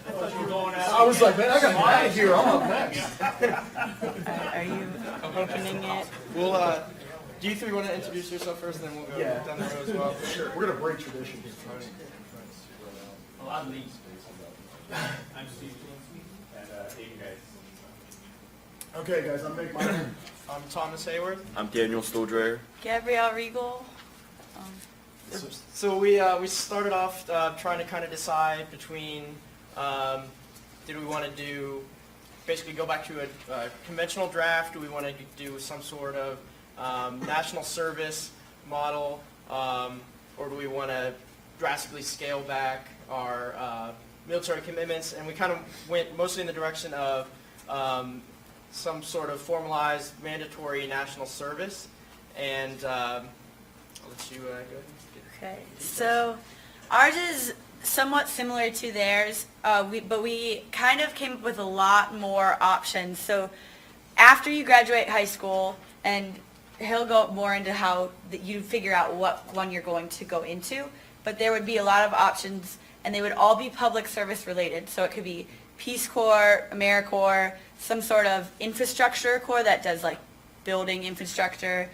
I was like, man, I got mine here. I'm up next. Are you opening it? We'll, do you three want to introduce yourself first, and then we'll go down the road as well? Sure. We're going to break tradition here. Well, I'm Lee. I'm Steve. And hey, you guys. Okay, guys, I'm Beck. I'm Thomas Hayward. I'm Daniel Stoldreyer. Gabrielle Regal. So we started off trying to kind of decide between did we want to do basically go back to a conventional draft? Do we want to do some sort of national service model, or do we want to drastically scale back our military commitments? And we kind of went mostly in the direction of some sort of formalized mandatory national service. And I'll let you go ahead. Okay, so ours is somewhat similar to theirs, but we kind of came up with a lot more options. So after you graduate high school, and he'll go more into how you figure out what one you're going to go into, but there would be a lot of options, and they would all be public service related. So it could be Peace Corps, AmeriCorps, some sort of infrastructure corps that does like building infrastructure,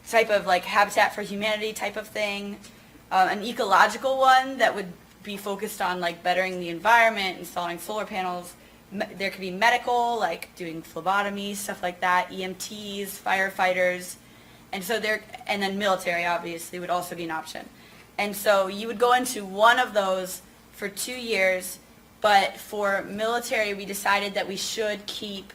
type of like Habitat for Humanity type of thing, an ecological one that would be focused on like bettering the environment, installing solar panels. There could be medical, like doing phlebotomy, stuff like that, EMTs, firefighters, and then military obviously would also be an option. And so you would go into one of those for 2 years, but for military we decided that we should keep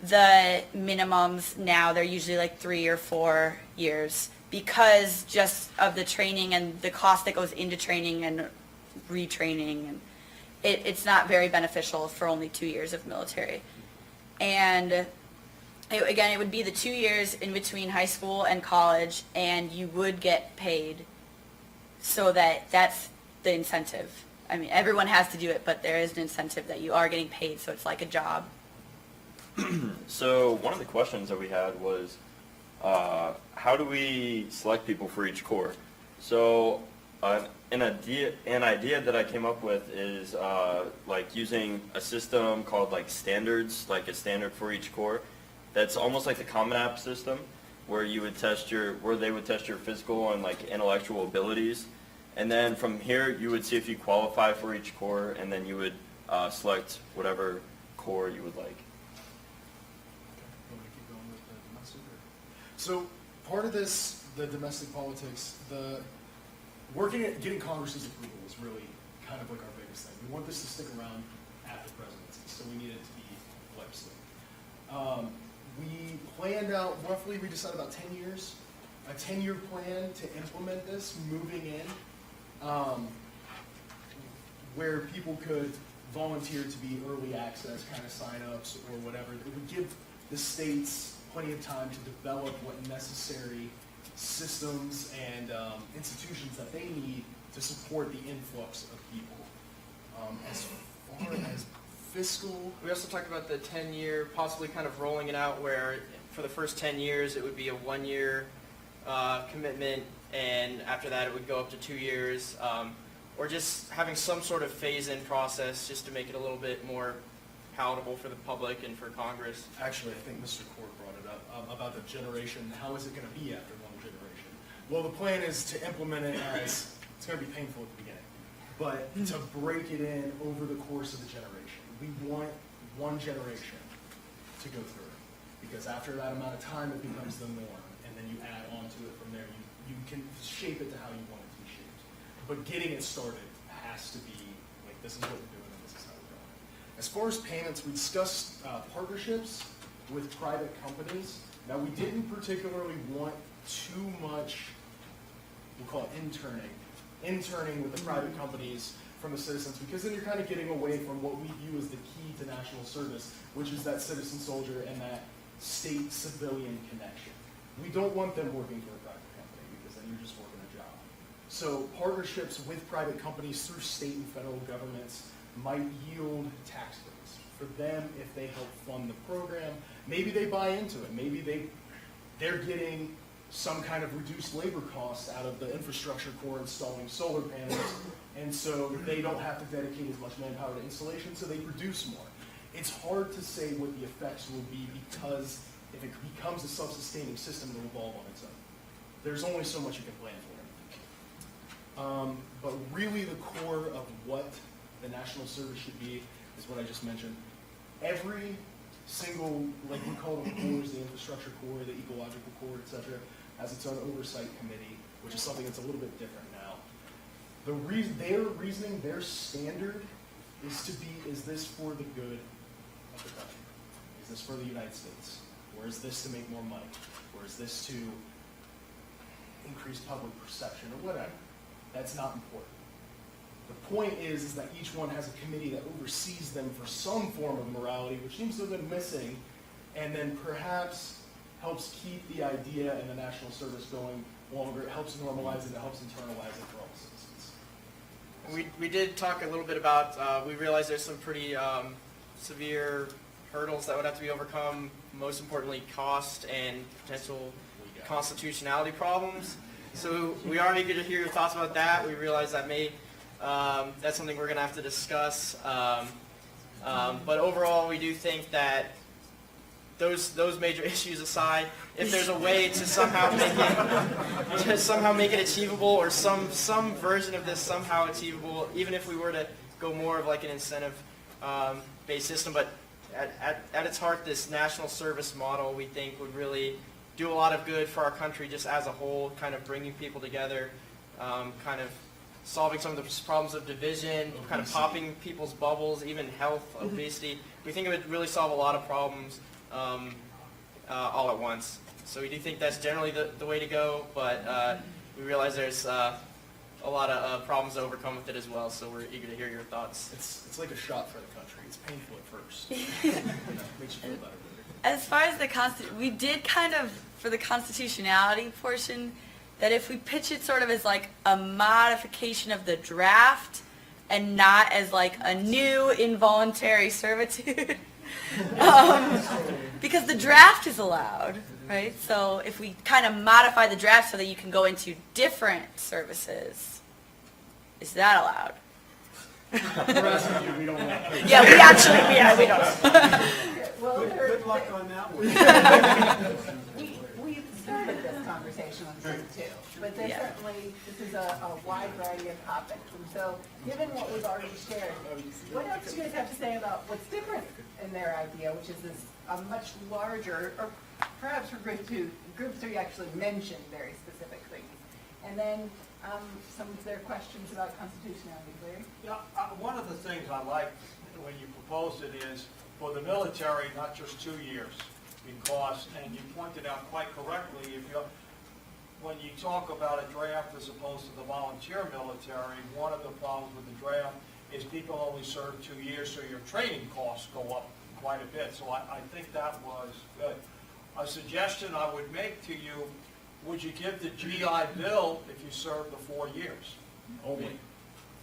the minimums now. They're usually like 3 or 4 years because just of the training and the cost that goes into training and retraining, and it's not very beneficial for only 2 years of military. And again, it would be the 2 years in between high school and college, and you would get paid, so that's the incentive. I mean, everyone has to do it, but there is an incentive that you are getting paid, so it's like a job. So one of the questions that we had was, how do we select people for each corps? So an idea that I came up with is like using a system called like standards, like a standard for each corps. That's almost like the Common App system, where they would test your physical and like intellectual abilities, and then from here you would see if you qualify for each corps, and then you would select whatever corps you would like. So part of this, the domestic politics, getting Congress's approval is really kind of like our biggest thing. We want this to stick around after presidency, so we need it to be legislative. We planned out roughly, we decided about 10 years, a 10-year plan to implement this, moving in, where people could volunteer to be early access kind of sign-ups or whatever. It would give the states plenty of time to develop what necessary systems and institutions that they need to support the influx of people. As far as fiscal... We also talked about the 10-year, possibly kind of rolling it out where for the first 10 years it would be a 1-year commitment, and after that it would go up to 2 years, or just having some sort of phase-in process just to make it a little bit more palatable for the public and for Congress. Actually, I think Mr. Korb brought it up about the generation. How is it going to be after one generation? Well, the plan is to implement it as, it's going to be painful at the beginning, but to break it in over the course of the generation. We want one generation to go through it, because after that amount of time, it becomes the norm, and then you add on to it from there. You can shape it to how you want it to be shaped. But getting it started has to be, like, this is what we're doing, and this is how we're going. As far as payments, we discussed partnerships with private companies. Now, we didn't particularly want too much, we'll call it interning with the private companies from the citizens, because then you're kind of getting away from what we view as the key to national service, which is that citizen soldier and that state civilian connection. We don't want them working for a private company, because then you're just working a job. So partnerships with private companies through state and federal governments might yield tax breaks for them if they help fund the program. Maybe they buy into it. Maybe they're getting some kind of reduced labor costs out of the infrastructure core installing solar panels, and so they don't have to dedicate as much manpower to installation, so they produce more. It's hard to say what the effects will be, because if it becomes a self-sustaining system, it'll evolve on its own. There's only so much you can plan for. But really the core of what the national service should be is what I just mentioned. Every single, like we call them cores, the infrastructure core, the ecological core, et cetera, has its own oversight committee, which is something that's a little bit different now. Their reasoning, their standard is to be, is this for the good of the country? Is this for the United States? Or is this to make more money? Or is this to increase public perception or whatever? That's not important. The point is that each one has a committee that oversees them for some form of morality, which seems to have been missing, and then perhaps helps keep the idea and the national service going longer. It helps normalize it. It helps internalize it for all citizens. We did talk a little bit about, we realized there's some pretty severe hurdles that would have to be overcome, most importantly cost and potential constitutionality problems. So we are eager to hear your thoughts about that. We realize that that's something we're going to have to discuss. But overall, we do think that those major issues aside, if there's a way to somehow make it achievable, or some version of this somehow achievable, even if we were to go more of like an incentive-based system, but at its heart, this national service model we think would really do a lot of good for our country just as a whole, kind of bringing people together, kind of solving some of the problems of division, kind of popping people's bubbles, even health, obesity. We think it would really solve a lot of problems all at once. So we do think that's generally the way to go, but we realize there's a lot of problems to overcome with it as well, so we're eager to hear your thoughts. It's like a shot for the country. It's painful at first. Makes you feel better. As far as we did kind of, for the constitutionality portion, that if we pitch it sort of as like a modification of the draft and not as like a new involuntary servitude, because the draft is allowed, right? So if we kind of modify the draft so that you can go into different services, is that allowed? We're asking you, we don't want to. Yeah, we don't. Well, Good luck on that one. we've started this conversation with group two, but there's certainly, this is a wide variety of topics. And so, given what we've already shared, what else do you guys have to say about what's different in their idea, which is this a much larger, or perhaps for group three actually mentioned very specific things. And then some of their questions about constitutionality. Larry? Yeah, one of the things I like when you proposed it is for the military, not just 2 years, because, and you pointed out quite correctly, when you talk about a draft as opposed to the volunteer military, one of the problems with the draft is people only serve 2 years, so your training costs go up quite a bit. So I think that was good. A suggestion I would make to you, would you give the GI Bill if you serve the 4 years? Only.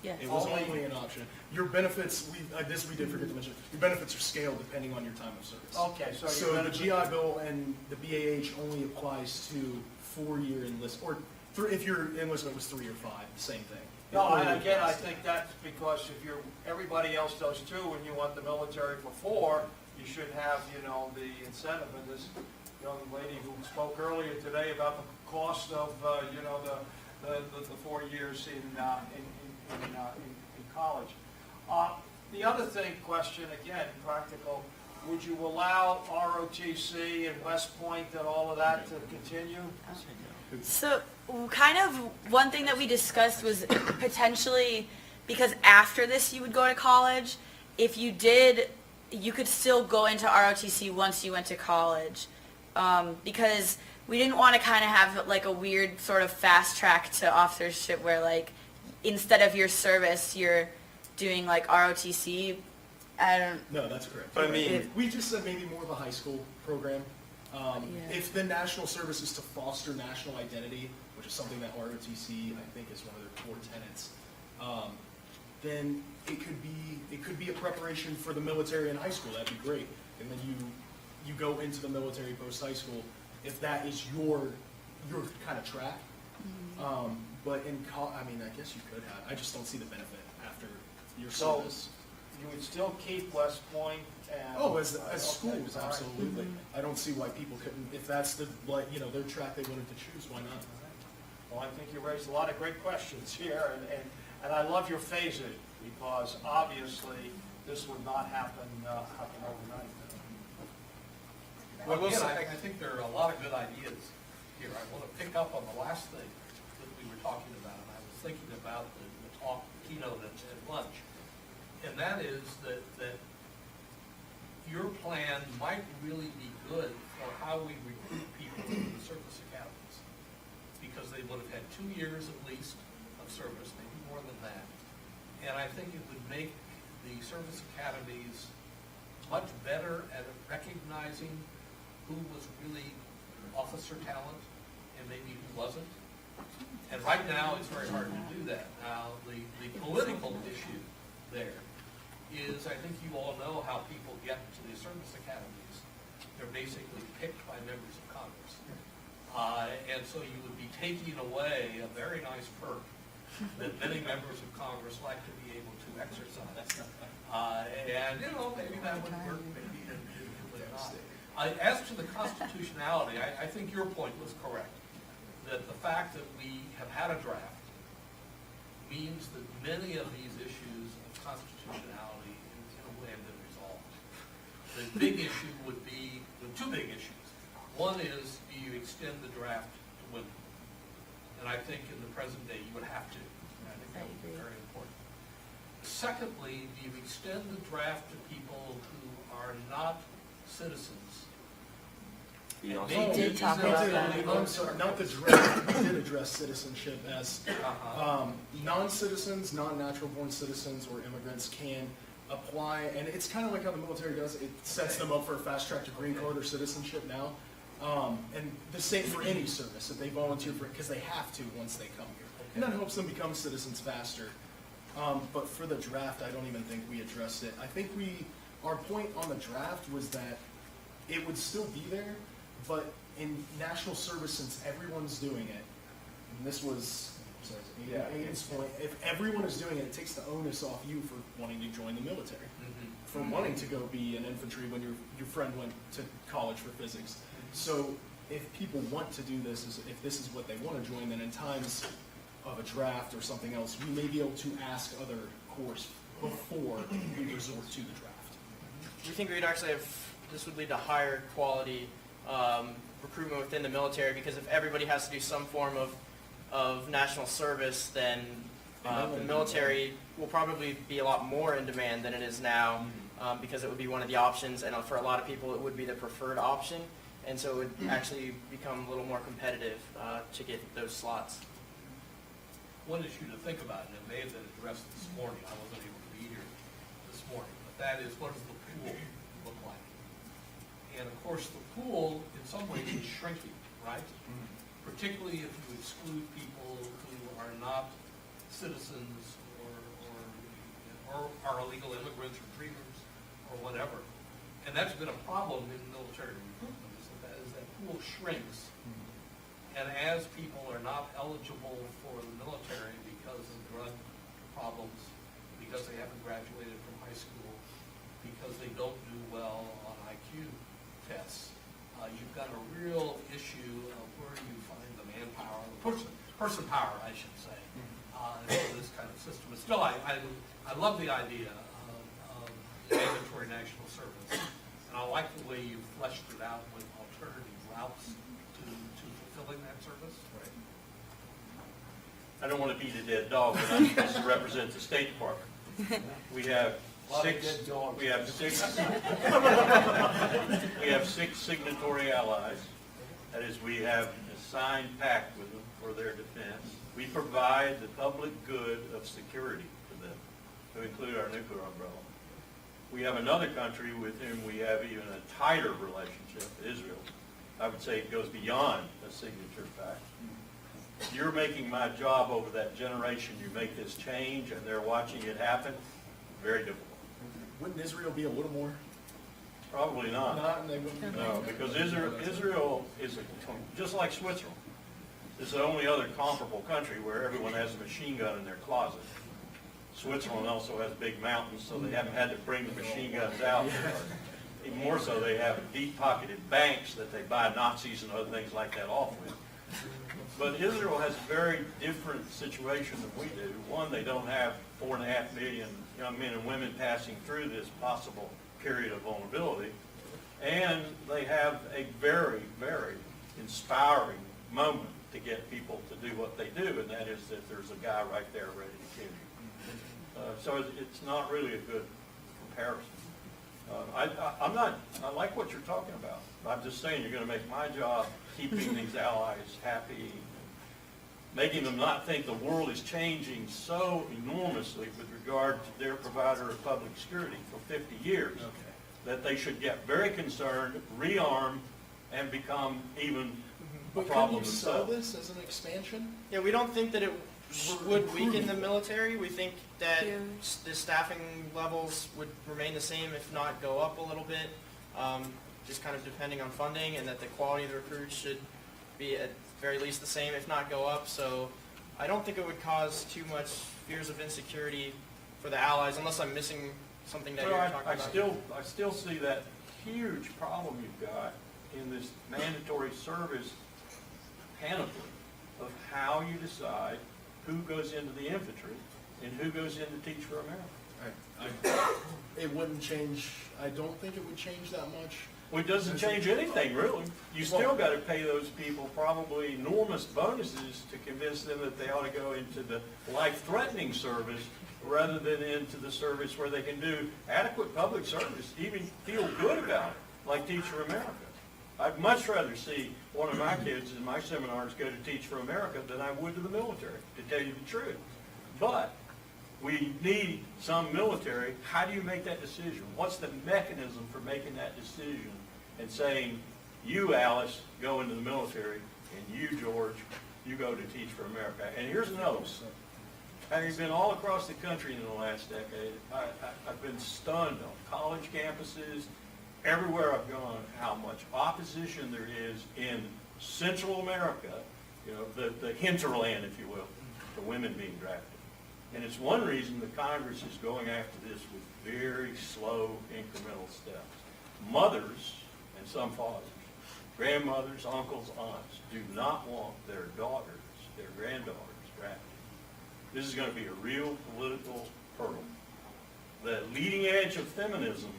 Yes. It was only an option. Your benefits, this we did forget to mention, your benefits are scaled depending on your time of service. Okay, So the GI Bill and the BAH only applies to 4-year enlistment, or if your enlistment was 3 or 5, the same thing. No, again, I think that's because if everybody else does 2 and you want the military for 4, you should have, the incentive. And this young lady who spoke earlier today about the cost of, the 4 years in college. The other question, again, practical, would you allow ROTC and West Point and all of that to continue? So kind of one thing that we discussed was potentially, because after this you would go to college, if you did, you could still go into ROTC once you went to college. Because we didn't want to kind of have like a weird sort of fast track to officership where like instead of your service you're doing like ROTC. No, that's correct. But I mean, We just said maybe more of a high school program. If the national service is to foster national identity, which is something that ROTC I think is one of their core tenets, then it could be a preparation for the military in high school. That'd be great. And then you go into the military post high school if that is your kind of track. But I guess you could have. I just don't see the benefit after your service. You would still keep West Point and... Oh, as schools, all right. absolutely. I don't see why people couldn't, if that's their track they wanted to choose, why not? Well, I think you raised a lot of great questions here, and I love your phasing, because obviously this would not happen overnight. Well, again, I think there are a lot of good ideas here. I want to pick up on the last thing that we were talking about, and I was thinking about the talk, the keynote at lunch. And that is that your plan might really be good for how we recruit people into the service academies, because they would have had 2 years at least of service, maybe more than that. And I think it would make the service academies much better at recognizing who was really officer talent and maybe who wasn't. And right now, it's very hard to do that. Now, the political issue there is, I think you all know how people get to the service academies. They're basically picked by members of Congress. And so you would be taking away a very nice perk that many members of Congress like to be able to exercise. And, maybe that would work, maybe it would not. As to the constitutionality, I think your point was correct, that the fact that we have had a draft means that many of these issues of constitutionality in a way have been resolved. The big issue would be, the 2 big issues. One is, do you extend the draft to women? And I think in the present day you would have to. And I think that would be very important. Secondly, do you extend the draft to people who are not citizens? We did talk about that. I'm sorry, not the draft. We did address citizenship as non-citizens, non-natural born citizens, or immigrants can apply, and it's kind of like how the military does it. It sets them up for a fast track to green card or citizenship now. And the same for any service that they volunteer for, because they have to once they come here. And that helps them become citizens faster. But for the draft, I don't even think we addressed it. I think our point on the draft was that it would still be there, but in national service, since everyone's doing it, and this was Aiden's point, if everyone is doing it, it takes the onus off you for wanting to join the military, for wanting to go be an infantry when your friend went to college for physics. So if people want to do this, if this is what they want to join, then in times of a draft or something else, we may be able to ask other corps before we resort to the draft. We think we'd actually this would lead to higher quality recruitment within the military, because if everybody has to do some form of national service, then the military will probably be a lot more in demand than it is now, because it would be one of the options, and for a lot of people it would be the preferred option, and so it would actually become a little more competitive to get those slots. One issue to think about, and it may have been addressed this morning, I wasn't able to be here this morning, but that is, what does the pool look like? And of course, the pool in some ways is shrinking, right? Particularly if you exclude people who are not citizens or are illegal immigrants or dreamers or whatever. And that's been a problem in military recruitment, is that pool shrinks And as people are not eligible for the military because of drug problems, because they haven't graduated from high school, because they don't do well on IQ tests, you've got a real issue of where do you find the manpower, the person power, I should say, for this kind of system. But still, I love the idea of mandatory national service, and I like the way you fleshed it out with alternative routes to fulfilling that service. I don't want to beat a dead dog, but I'm supposed to represent the State Department. We have six signatory allies. That is, we have a signed pact with them for their defense. We provide the public good of security to them, to include our nuclear umbrella. We have another country with whom we have even a tighter relationship, Israel. I would say it goes beyond a signature pact. You're making my job over that generation. You make this change, and they're watching it happen. Very difficult. Wouldn't Israel be a little more? Probably not. Not, and they wouldn't. No, because Israel is just like Switzerland. It's the only other comparable country where everyone has a machine gun in their closet. Switzerland also has big mountains, so they haven't had to bring the machine guns out. Even more so, they have deep-pocketed banks that they buy Nazis and other things like that off with. But Israel has a very different situation than we do. One, they don't have 4.5 million young men and women passing through this possible period of vulnerability. And they have a very, very inspiring moment to get people to do what they do, and that is that there's a guy right there ready to kill you. So it's not really a good comparison. I like what you're talking about. I'm just saying you're going to make my job keeping these allies happy, making them not think the world is changing so enormously with regard to their provider of public security for 50 years that they should get very concerned, rearm, and become even a But can problem you sell themselves. this as an expansion? Yeah, we don't think that it would weaken the military. We think that the staffing levels would remain the same, if not go up a little bit, just kind of depending on funding, and that the quality of the recruits should be at very least the same, if not go up. So I don't think it would cause too much fears of insecurity for the allies, unless I'm missing something that Well, you're talking about. I still see that huge problem you've got in this mandatory service panoply of how you decide who goes into the infantry and who goes in to Teach for America. It wouldn't change, I don't think it would change that much. Well, it doesn't change anything, really. You still got to pay those people probably enormous bonuses to convince them that they ought to go into the life-threatening service rather than into the service where they can do adequate public service, even feel good about it, like Teach for America. I'd much rather see one of my kids in my seminars go to Teach for America than I would to the military, to tell you the truth. But we need some military. How do you make that decision? What's the mechanism for making that decision and saying, you, Alice, go into the military, and you, George, you go to Teach for America? And here's another one. Having been all across the country in the last decade, I've been stunned on college campuses, everywhere I've gone, how much opposition there is in Central America, you know, the hinterland, if you will, to women being drafted. And it's one reason the Congress is going after this with very slow, incremental steps. Mothers, and some fathers, grandmothers, uncles, aunts, do not want their daughters, their granddaughters drafted. This is going to be a real political hurdle. The leading edge of feminism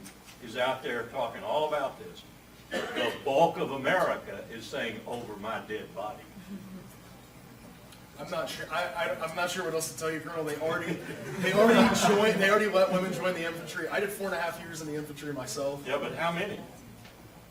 is out there talking all about this. The bulk of America is saying, over my dead body. I'm not sure. I'm not sure what else to tell you, Colonel. They already let women join the infantry. I did 4.5 years in the infantry myself. Yeah, but how many?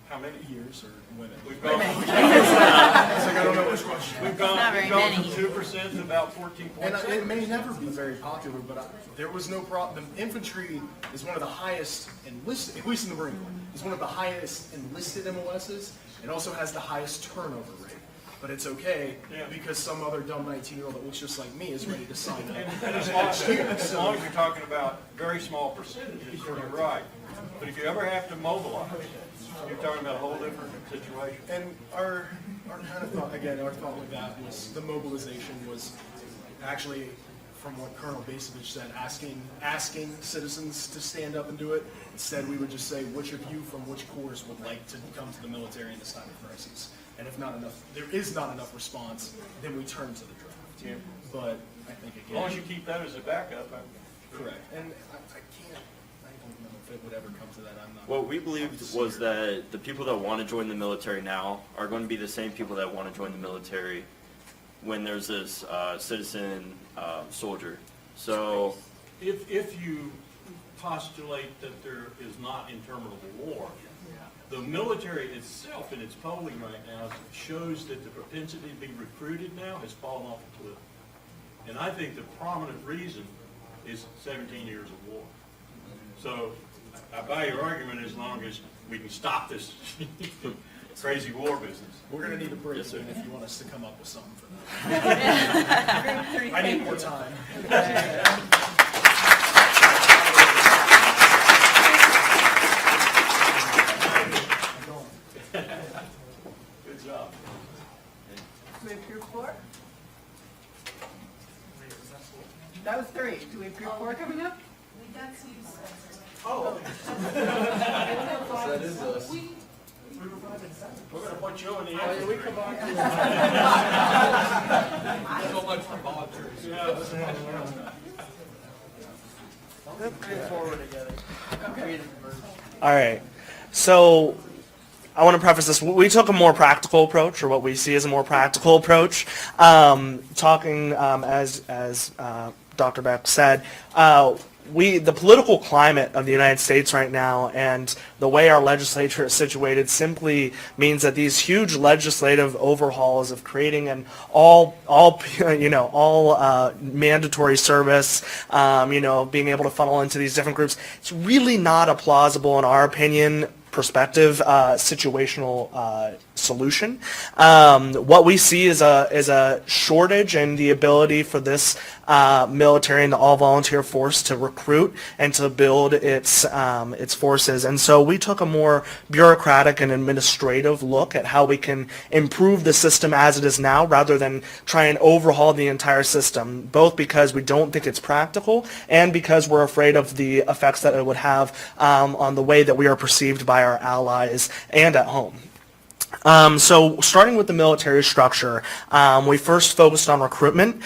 How many? Years or women? We've gone, I don't know which question. we've gone, Not we've very gone from many. 2% to about 14.6%. And it may never be very popular, but there was no problem. The infantry is one of the highest enlisted, at least in the Marine Corps, is one of the highest enlisted MOSs. It also has the highest turnover rate. but it's okay Yeah. because some other dumb 19-year-old that looks just like me is ready to sign up. And as long as you're talking about very small percentages, you're right. But if you ever have to mobilize, you're talking about a whole different situation. And our kind of thought, again, our thought with that was the mobilization was actually, from what Colonel Basevich said, asking citizens to stand up and do it. Instead, we would just say, which of you from which corps would like to come to the military in this time of crisis? And if there is not enough response, then we turn to the draft. Yeah. But I think As long as you again, keep that as a backup, correct. And I don't know if it would ever come to that. I'm not. What we believed was that the people that want to join the military now are going to be the same people that want to join the military when there's this citizen soldier. So, if you postulate that there is not interminable war, the military itself in its polling right now shows that the propensity to be recruited now has fallen off a cliff. And I think the prominent reason is 17 years of war. So I buy your argument as long as we can stop this crazy war business. We're going to need a break Yes, sir. if you want us to come up with something for that. I need more time. Good job. Do we have Group 4? That was 3. Do we have Group 4 coming up? Oh. That is us. We're going to put you in the Yeah, we come on. So much for volunteers. All right. So I want to preface this. We took a more practical approach, or what we see as a more practical approach. Talking as Dr. Beck said, the political climate of the United States right now and the way our legislature is situated simply means that these huge legislative overhauls of creating an all mandatory service, being able to funnel into these different groups, it's really not a plausible, in our opinion, perspective, situational solution. What we see is a shortage in the ability for this military and the all-volunteer force to recruit and to build its forces. And so we took a more bureaucratic and administrative look at how we can improve the system as it is now, rather than try and overhaul the entire system, both because we don't think it's practical and because we're afraid of the effects that it would have on the way that we are perceived by our allies and at home. So starting with the military structure, we first focused on recruitment.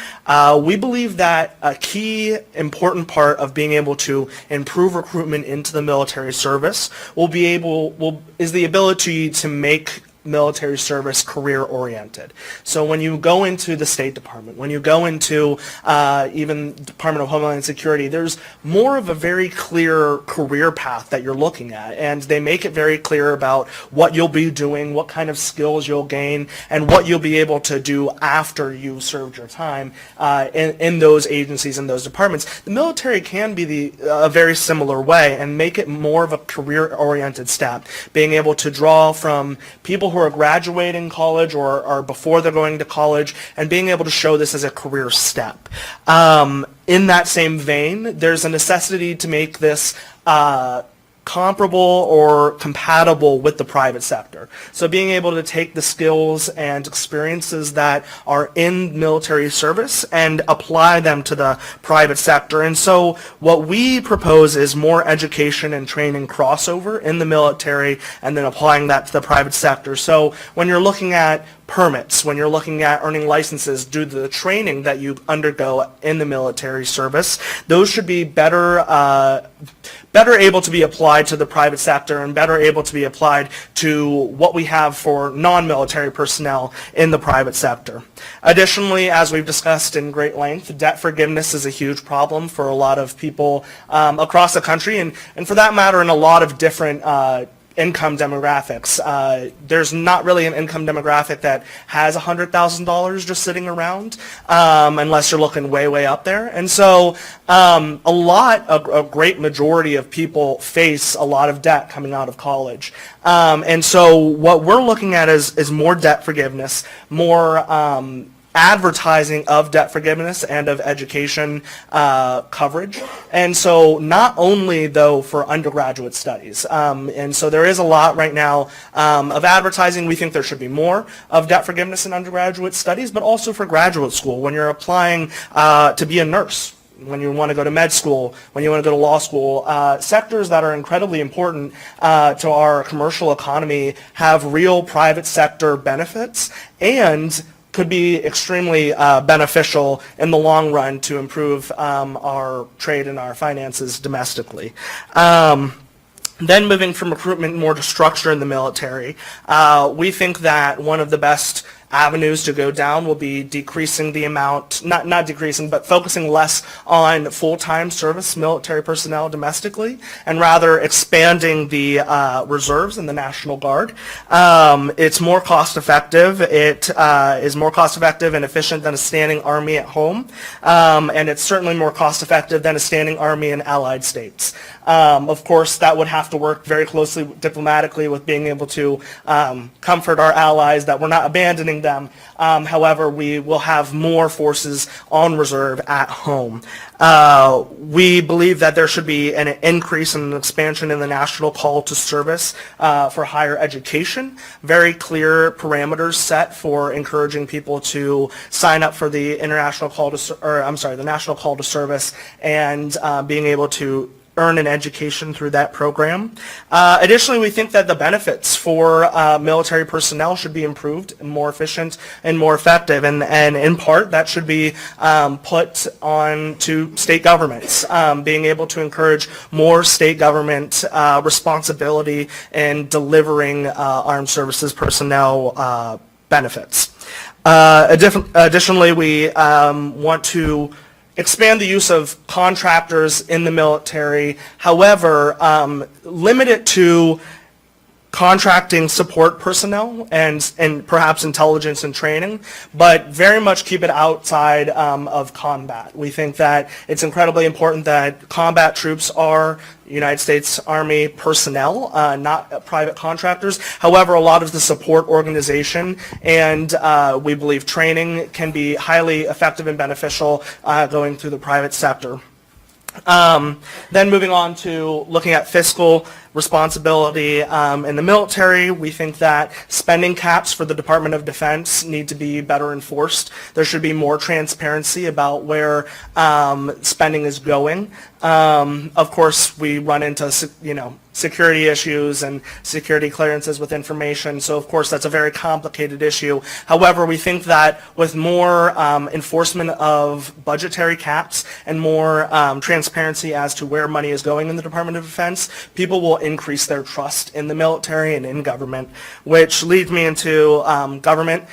We believe that a key important part of being able to improve recruitment into the military service is the ability to make military service career-oriented. So when you go into the State Department, when you go into even Department of Homeland Security, there's more of a very clear career path that you're looking at, and they make it very clear about what you'll be doing, what kind of skills you'll gain, and what you'll be able to do after you've served your time in those agencies and those departments. The military can be a very similar way and make it more of a career-oriented step, being able to draw from people who are graduating college or before they're going to college, and being able to show this as a career step. In that same vein, there's a necessity to make this comparable or compatible with the private sector. So being able to take the skills and experiences that are in military service and apply them to the private sector. And so what we propose is more education and training crossover in the military and then applying that to the private sector. So when you're looking at permits, when you're looking at earning licenses due to the training that you undergo in the military service, those should be better able to be applied to the private sector and better able to be applied to what we have for non-military personnel in the private sector. Additionally, as we've discussed in great length, debt forgiveness is a huge problem for a lot of people across the country, and for that matter in a lot of different income demographics. There's not really an income demographic that has $100,000 just sitting around, unless you're looking way, way up there. And so a great majority of people face a lot of debt coming out of college. And so what we're looking at is more debt forgiveness, more advertising of debt forgiveness and of education coverage. And so not only, though, for undergraduate studies. And so there is a lot right now of advertising. We think there should be more of debt forgiveness in undergraduate studies, but also for graduate school when you're applying to be a nurse, when you want to go to med school, when you want to go to law school. Sectors that are incredibly important to our commercial economy have real private sector benefits and could be extremely beneficial in the long run to improve our trade and our finances domestically. Then moving from recruitment more to structure in the military, we think that one of the best avenues to go down will be decreasing the amount, not decreasing, but focusing less on full-time service military personnel domestically, and rather expanding the reserves and the National Guard. It's more cost-effective. It is more cost-effective and efficient than a standing army at home, and it's certainly more cost-effective than a standing army in allied states. Of course, that would have to work very closely diplomatically with being able to comfort our allies that we're not abandoning them. However, we will have more forces on reserve at home. We believe that there should be an increase and an expansion in the national call to service for higher education. Very clear parameters set for encouraging people to sign up for the national call to service and being able to earn an education through that program. Additionally, we think that the benefits for military personnel should be improved and more efficient and more effective, and in part that should be put on to state governments, being able to encourage more state government responsibility in delivering armed services personnel benefits. Additionally, we want to expand the use of contractors in the military, however, limit it to contracting support personnel and perhaps intelligence and training, but very much keep it outside of combat. We think that it's incredibly important that combat troops are United States Army personnel, not private contractors. However, a lot of the support organization and we believe training can be highly effective and beneficial going through the private sector. Then moving on to looking at fiscal responsibility in the military, we think that spending caps for the Department of Defense need to be better enforced. There should be more transparency about where spending is going. Of course, we run into security issues and security clearances with information, so of course that's a very complicated issue. However, we think that with more enforcement of budgetary caps and more transparency as to where money is going in the Department of Defense, people will increase their trust in the military and in government, which leads me into government.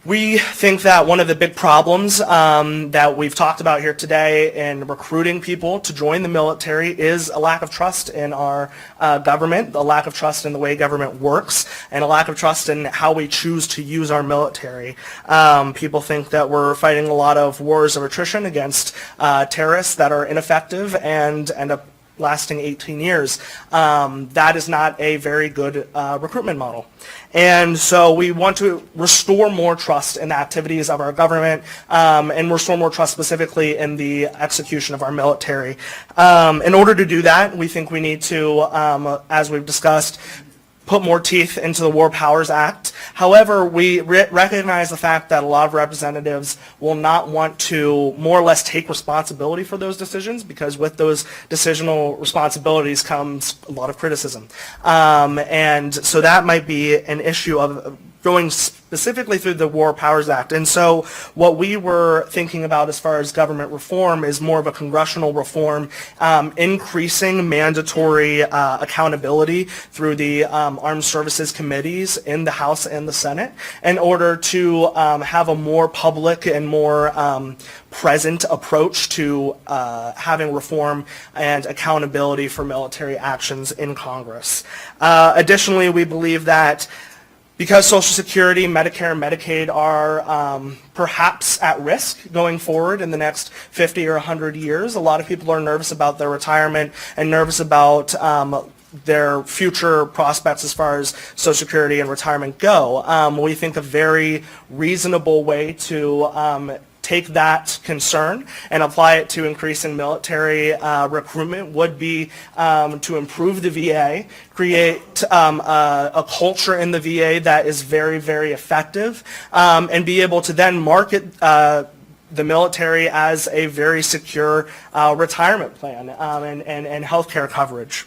We think that one of the big problems that we've talked about here today in recruiting people to join the military is a lack of trust in our government, a lack of trust in the way government works, and a lack of trust in how we choose to use our military. People think that we're fighting a lot of wars of attrition against terrorists that are ineffective and end up lasting 18 years. That is not a very good recruitment model. And so we want to restore more trust in the activities of our government and restore more trust specifically in the execution of our military. In order to do that, we think we need to, as we've discussed, put more teeth into the War Powers Act. However, we recognize the fact that a lot of representatives will not want to more or less take responsibility for those decisions, because with those decisional responsibilities comes a lot of criticism. And so that might be an issue going specifically through the War Powers Act. And so what we were thinking about as far as government reform is more of a congressional reform, increasing mandatory accountability through the Armed Services Committees in the House and the Senate in order to have a more public and more present approach to having reform and accountability for military actions in Congress. Additionally, we believe that because Social Security, Medicare, and Medicaid are perhaps at risk going forward in the next 50 or 100 years, a lot of people are nervous about their retirement and nervous about their future prospects as far as Social Security and retirement go. We think a very reasonable way to take that concern and apply it to increasing military recruitment would be to improve the VA, create a culture in the VA that is very, very effective, and be able to then market the military as a very secure retirement plan and health care coverage.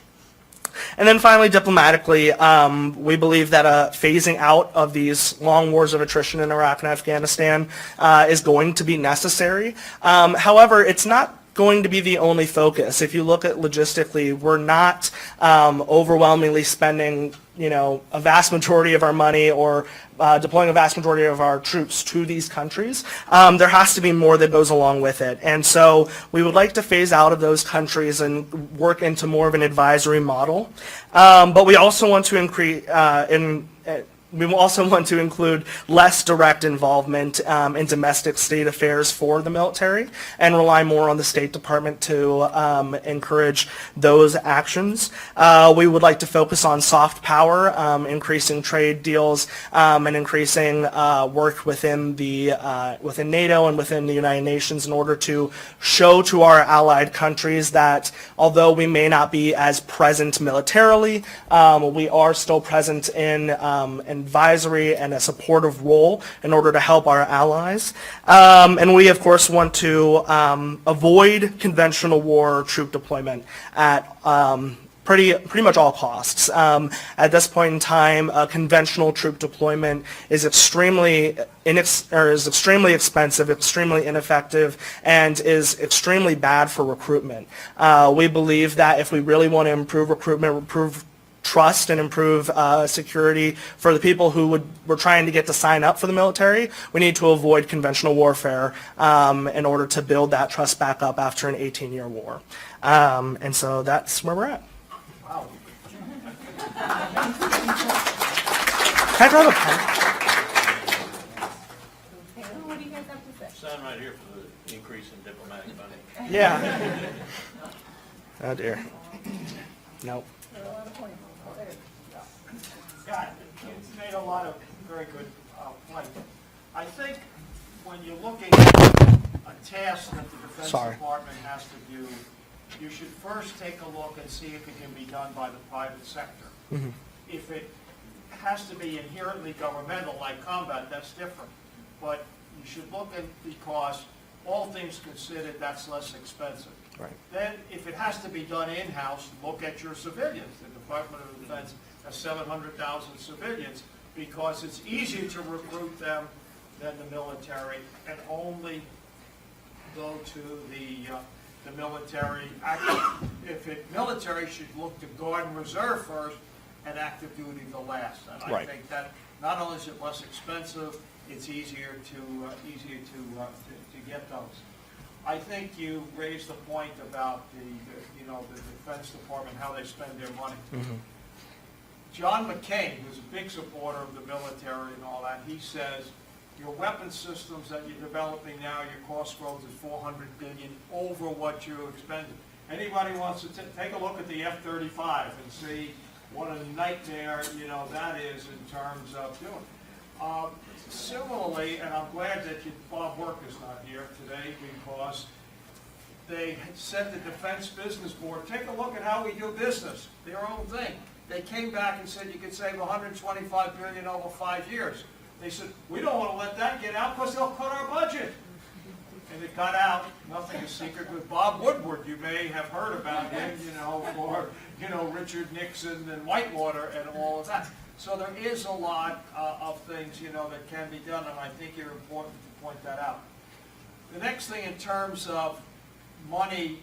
And then finally, diplomatically, we believe that phasing out of these long wars of attrition in Iraq and Afghanistan is going to be necessary. However, it's not going to be the only focus. If you look at logistically, we're not overwhelmingly spending, a vast majority of our money or deploying a vast majority of our troops to these countries. There has to be more that goes along with it. And so we would like to phase out of those countries and work into more of an advisory model. But we also want to include less direct involvement in domestic state affairs for the military and rely more on the State Department to encourage those actions. We would like to focus on soft power, increasing trade deals, and increasing work within NATO and within the United Nations in order to show to our allied countries that although we may not be as present militarily, we are still present in advisory and a supportive role in order to help our allies. And we, of course, want to avoid conventional war troop deployment at pretty much all costs. At this point in time, conventional troop deployment is extremely expensive, extremely ineffective, and is extremely bad for recruitment. We believe that if we really want to improve recruitment, improve trust, and improve security for the people who were trying to get to sign up for the military, we need to avoid conventional warfare in order to build that trust back up after an 18-year war. And so that's where we're at. Wow. Can I grab a pen? What do you guys have to say? Sign right here for the increase in diplomatic funding. Yeah. Oh dear. Nope. Yeah, you made a lot of very good points. I think when you're looking at a task that the Defense Department has to do, you should first take a look and see if it can be done by the private sector. Mm-hmm. If it has to be inherently governmental, like combat, that's different. But you should look at, because all things considered, that's less expensive. Right. Then, if it has to be done in-house, look at your civilians. The Department of Defense has 700,000 civilians, because it's easier to recruit them than the military, and only go to the military. Military should look to Guard and Reserve first, and active duty the last. And I Right. think that not only is it less expensive, it's easier to get those. I think you raised the point about the Defense Department, how they spend their money. Mm-hmm. John McCain, who's a big supporter of the military and all that, he says, your weapon systems that you're developing now, your cost growth is $400 billion over what you expended. Anybody wants to take a look at the F-35 and see what a nightmare, that is in terms of doing. Similarly, and I'm glad that Bob Work is not here today, because they said the Defense Business Board, take a look at how we do business, their own thing. They came back and said you could save $125 billion over 5 years. They said, we don't want to let that get out because they'll cut our budget. and it got out, nothing is secret, with Bob Woodward, you may have heard about him, for, Richard Nixon and Whitewater and all of that. So there is a lot of things, that can be done, and I think you're important to point that out. The next thing in terms of money,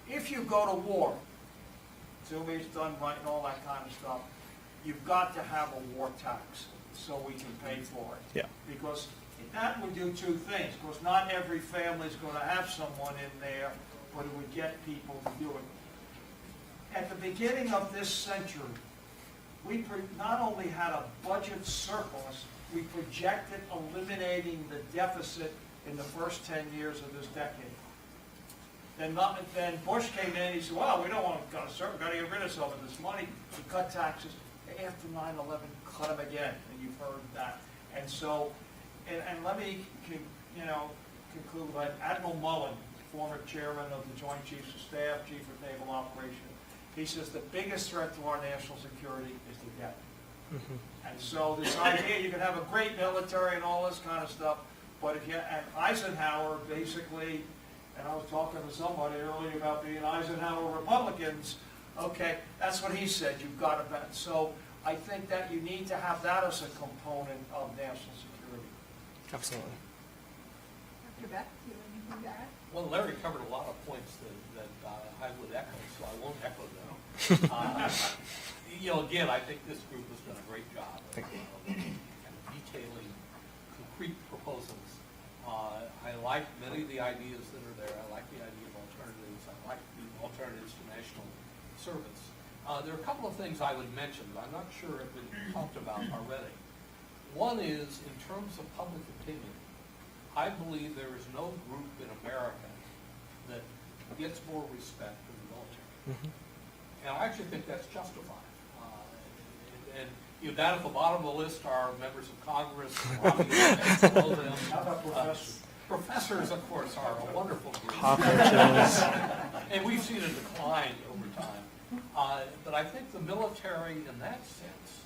if you go to war, Zumi's done right and all that kind of stuff, you've got to have a war tax so we can pay for it. Yeah. Because that would do two things, because not every family is going to have someone in there, but it would get people to do it. At the beginning of this century, we not only had a budget surplus, we projected eliminating the deficit in the first 10 years of this decade. Then Bush came in, he said, well, we don't want to cut we've got to get rid of some of this money. We cut taxes. After 9/11, cut them again, and you've heard that. And so, and let me, conclude with Admiral Mullen, former chairman of the Joint Chiefs of Staff, Chief of Naval Operations. He says the biggest threat to our national security is the debt. And so this idea, you can have a great military and all this kind of stuff, but and Eisenhower basically, and I was talking to somebody earlier about being Eisenhower Republicans, okay, that's what he said, you've got to bet. So I think that you need to have that as a component of national security. Absolutely. Dr. Beck, do you have anything to add? Well, Larry covered a lot of points that I would echo, so I won't echo them. Again, I think this group has done a great job of detailing concrete proposals. I like many of the ideas that are there. I like the idea of alternatives. I like the alternatives to national service. There are a couple of things I would mention that I'm not sure have been talked about already. One is, in terms of public opinion, I believe there is no group in America that gets more respect than the military. And I actually think that's justified. Down at the bottom of the list are members of Congress, below them. How about professors? Professors, of course, are a wonderful group. Cockroaches. And we've seen a decline over time. But I think the military, in that sense,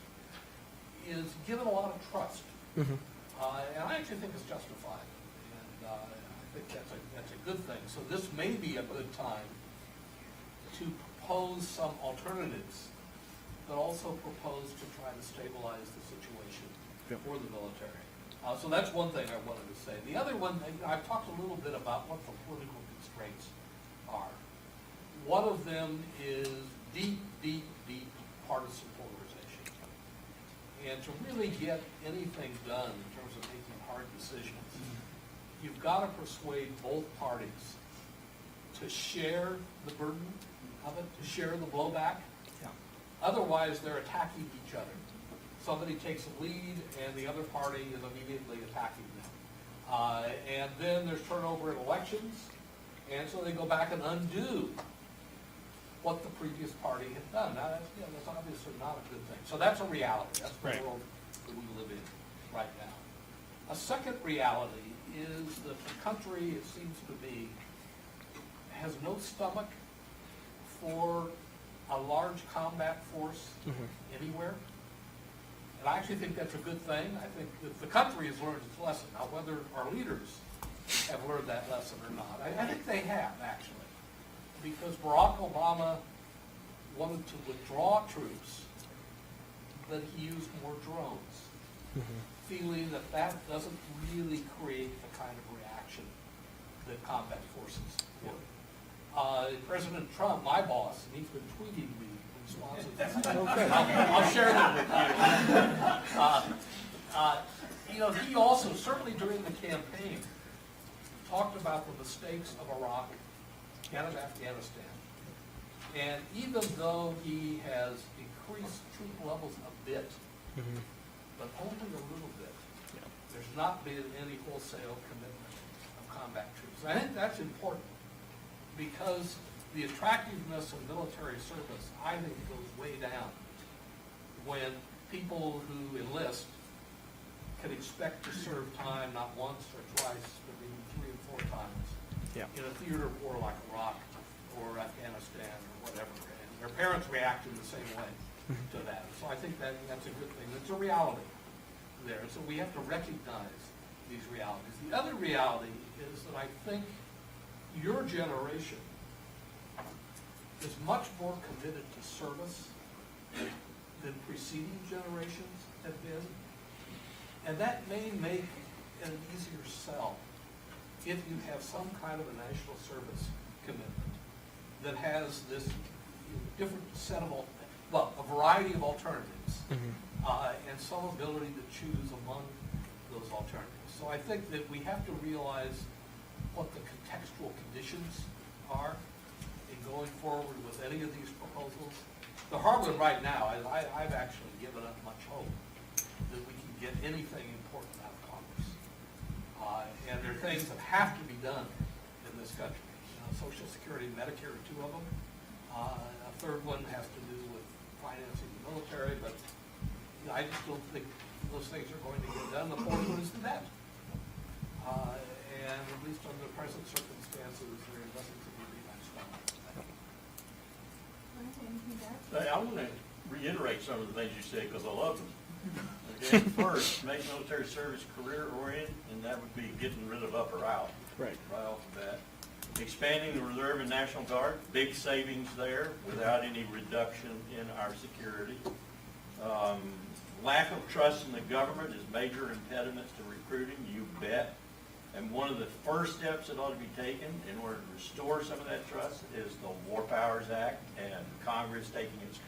is given a lot of trust. And I actually think it's justified. And I think that's a good thing. So this may be a good time to propose some alternatives, but also propose to try to stabilize the situation for the military. So that's one thing I wanted to say. The other one, I've talked a little bit about what the political constraints are. One of them is deep, deep, deep partisan polarization. And to really get anything done in terms of making hard decisions, you've got to persuade both parties to share the burden of it, to share the blowback. Otherwise, they're attacking each other. Somebody takes a lead, and the other party is immediately attacking them. And then there's turnover in elections, and so they go back and undo what the previous party had done. Now, that's obviously not a good thing. So that's a reality. That's the world that we live in right now. A second reality is that the country, it seems to me, has no stomach for a large combat force anywhere. And I actually think that's a good thing. I think that the country has learned its lesson. Now, whether our leaders have learned that lesson or not, I think they have, actually. Because Barack Obama wanted to withdraw troops, but he used more drones, feeling that that doesn't really create the kind of reaction that combat forces would. President Trump, my boss, and he's been tweeting me responses. I'll share them with you. He also, certainly during the campaign, talked about the mistakes of Iraq and of Afghanistan. And even though he has increased troop levels a bit, but only a little bit, there's not been any wholesale commitment of combat troops. I think that's important, because the attractiveness of military service, I think, goes way down when people who enlist can expect to serve time not once or twice, but maybe 3 or 4 times in a theater of war like Iraq or Afghanistan or whatever. And their parents react in the same way to that. So I think that's a good thing. It's a reality there. So we have to recognize these realities. The other reality is that I think your generation is much more committed to service than preceding generations have been. And that may make it an easier sell if you have some kind of a national service commitment that has this different set of, a variety of alternatives, and some ability to choose among those alternatives. So I think that we have to realize what the contextual conditions are in going forward with any of these proposals. The hard one right now, I've actually given up much hope that we can get anything important out of Congress. And there are things that have to be done in this country. Social Security and Medicare are two of them. A third one has to do with financing the military, but I just don't think those things are going to get done. The fourth one is the debt. And at least under the present circumstances, there doesn't seem to be much done. I want to reiterate some of the things you said because I love them. Okay, first, make military service career-oriented, and that would be getting rid of up or out. Right. Right off the bat. Expanding the Reserve and National Guard, big savings there without any reduction in our security. Lack of trust in the government is major impediments to recruiting, you bet. And one of the first steps that ought to be taken in order to restore some of that trust is the War Powers Act and Congress taking its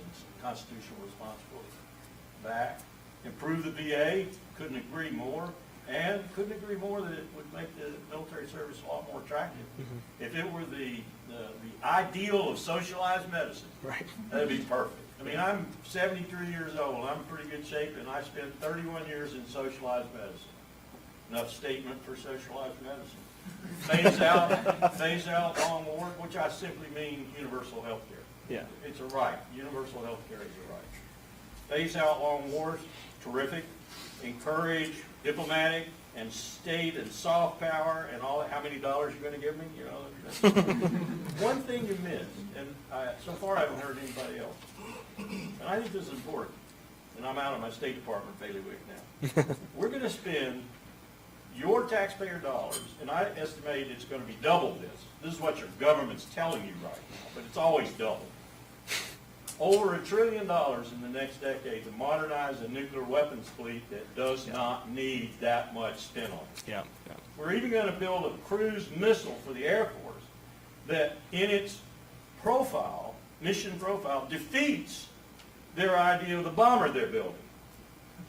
constitutional responsibility back. Improve the VA, couldn't agree more. And couldn't agree more that it would make the military service a lot more attractive. If it were the ideal of socialized medicine, Right. that'd be perfect. I mean, I'm 73 years old, I'm in pretty good shape, and I spent 31 years in socialized medicine. Enough statement for socialized medicine. Phase out long war, which I simply mean universal health care. Yeah. It's a right. Universal health care is a right. Phase out long wars, terrific. Encourage diplomatic and state and soft power and all that. How many dollars you're going to give me? You know, one thing you missed, and so far I haven't heard anybody else, and I think this is important, and I'm out of my State Department bailiwick now. We're going to spend your taxpayer dollars, and I estimate it's going to be double this. This is what your government's telling you right now, but it's always double. Over $1 trillion in the next decade to modernize a nuclear weapons fleet that does not need that much spent on it. Yeah. We're even going to build a cruise missile for the Air Force that in its profile, mission profile, defeats their idea of the bomber they're building.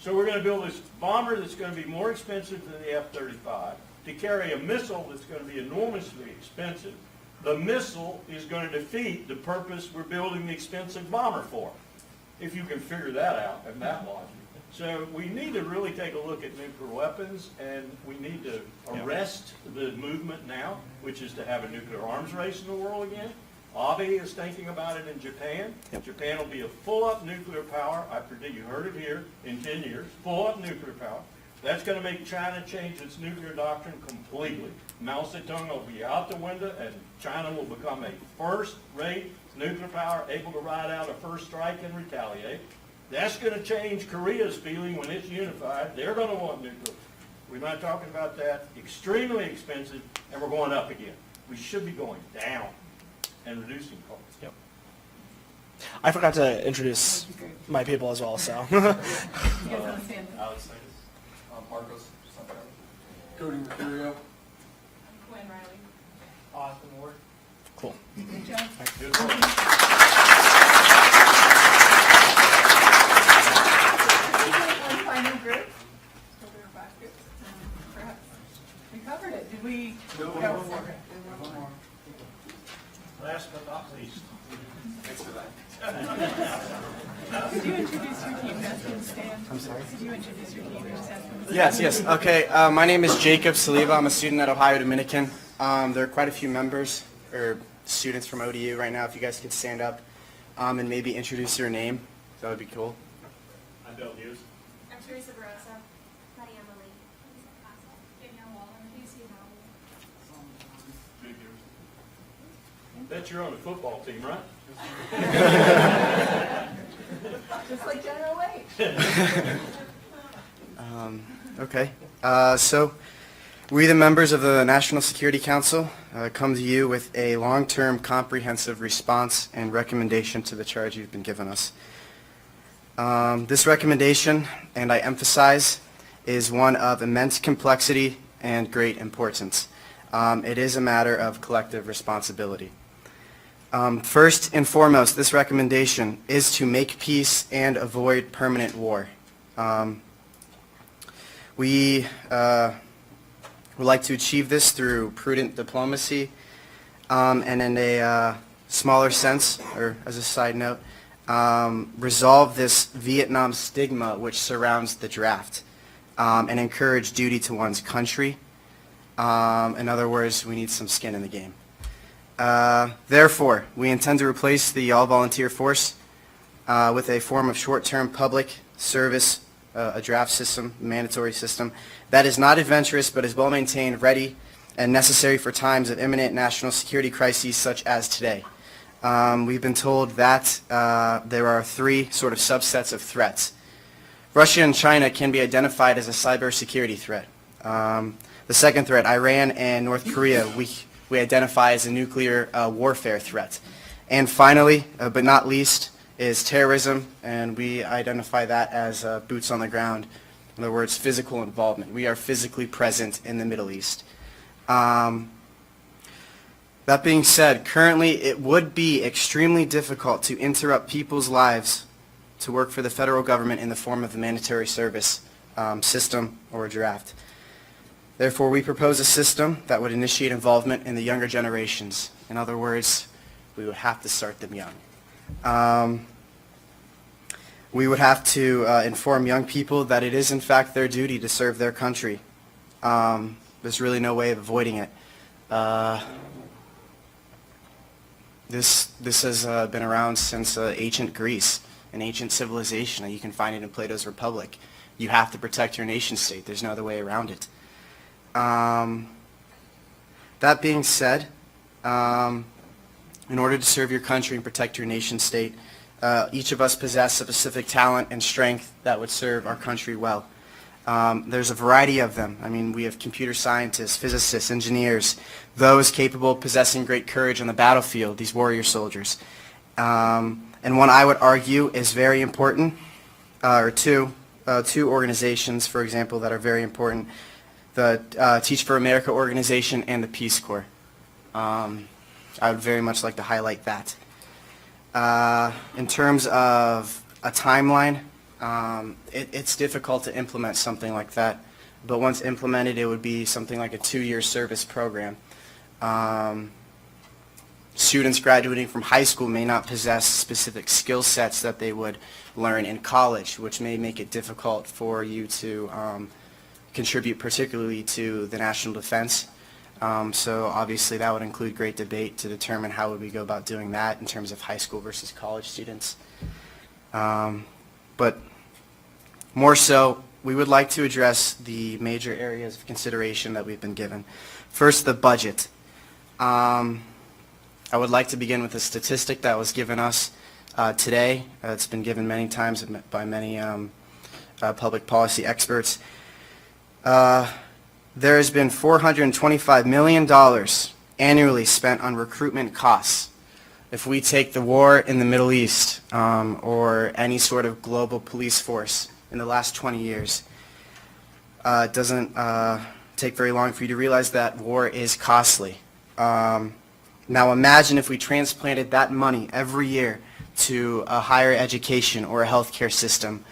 So we're going to build this bomber that's going to be more expensive than the F-35 to carry a missile that's going to be enormously expensive. The missile is going to defeat the purpose we're building the expensive bomber for, if you can figure that out and that logic. So we need to really take a look at nuclear weapons, and we need to arrest the movement now, which is to have a nuclear arms race in the world again. Abe is thinking about it in Japan. Japan will be a full-up nuclear power. I predict, you heard it here, in 10 years, full-up nuclear power. That's going to make China change its nuclear doctrine completely. Mao Zedong will be out the window, and China will become a first-rate nuclear power, able to ride out a first strike and retaliate. That's going to change Korea's feeling when it's unified. They're going to want nuclear. We're not talking about that. Extremely expensive, and we're going up again. We should be going down and reducing costs. Yep. I forgot to introduce my people as well, so. You guys understand? Alex Titus, Marcos Santiago, Cody Mercurio, Gwen Riley. Austin Ward. Cool. Good job. Good work. One final group? So there are 5 groups. Perhaps we covered it. Did we? No, go? one more. Okay. Last but not least. Thanks for that. Could you introduce your team? Ask them to stand. I'm sorry? Could you introduce your team? Just ask them to stand. Yes. Okay. My name is Jacob Saliva. I'm a student at Ohio Dominican. There are quite a few members or students from ODU right now. If you guys could stand up and maybe introduce your name, that would be cool. I'm Bill Hughes. I'm Teresa Barosa. Maria Emily. Danielle Waller. Lucy Howell. Bet you're on the football team, right? Just like General Wade. Okay. So We, the members of the National Security Council, come to you with a long-term comprehensive response and recommendation to the charge you've been given us. This recommendation, and I emphasize, is one of immense complexity and great importance. It is a matter of collective responsibility. First and foremost, this recommendation is to make peace and avoid permanent war. We would like to achieve this through prudent diplomacy, and in a smaller sense, or as a side note, resolve this Vietnam stigma which surrounds the draft, and encourage duty to one's country. In other words, we need some skin in the game. Therefore, we intend to replace the all-volunteer force with a form of short-term public service, a draft system, mandatory system, that is not adventurous but is well-maintained, ready, and necessary for times of imminent national security crises such as today. We've been told that there are three sort of subsets of threats. Russia and China can be identified as a cybersecurity threat. The second threat, Iran and North Korea, we identify as a nuclear warfare threat. And finally, but not least, is terrorism, and we identify that as boots on the ground. In other words, physical involvement. We are physically present in the Middle East. That being said, currently it would be extremely difficult to interrupt people's lives to work for the federal government in the form of a mandatory service system or a draft. Therefore, we propose a system that would initiate involvement in the younger generations. In other words, we would have to start them young. We would have to inform young people that it is in fact their duty to serve their country. There's really no way of avoiding it. This has been around since ancient Greece, an ancient civilization. You can find it in Plato's Republic. You have to protect your nation state. There's no other way around it. That being said, in order to serve your country and protect your nation state, each of us possess a specific talent and strength that would serve our country well. There's a variety of them. I mean, we have computer scientists, physicists, engineers, those capable of possessing great courage on the battlefield, these warrior soldiers. And one I would argue is very important, or two organizations, for example, that are very important, the Teach for America organization and the Peace Corps. I would very much like to highlight that. In terms of a timeline, it's difficult to implement something like that, but once implemented, it would be something like a 2-year service program. Students graduating from high school may not possess specific skill sets that they would learn in college, which may make it difficult for you to contribute particularly to the national defense. So obviously that would include great debate to determine how would we go about doing that in terms of high school versus college students. But more so, we would like to address the major areas of consideration that we've been given. First, the budget. I would like to begin with a statistic that was given us today. It's been given many times by many public policy experts. There has been $425 million annually spent on recruitment costs. If we take the war in the Middle East or any sort of global police force in the last 20 years, it doesn't take very long for you to realize that war is costly. Now imagine if we transplanted that money every year to a higher education or a healthcare system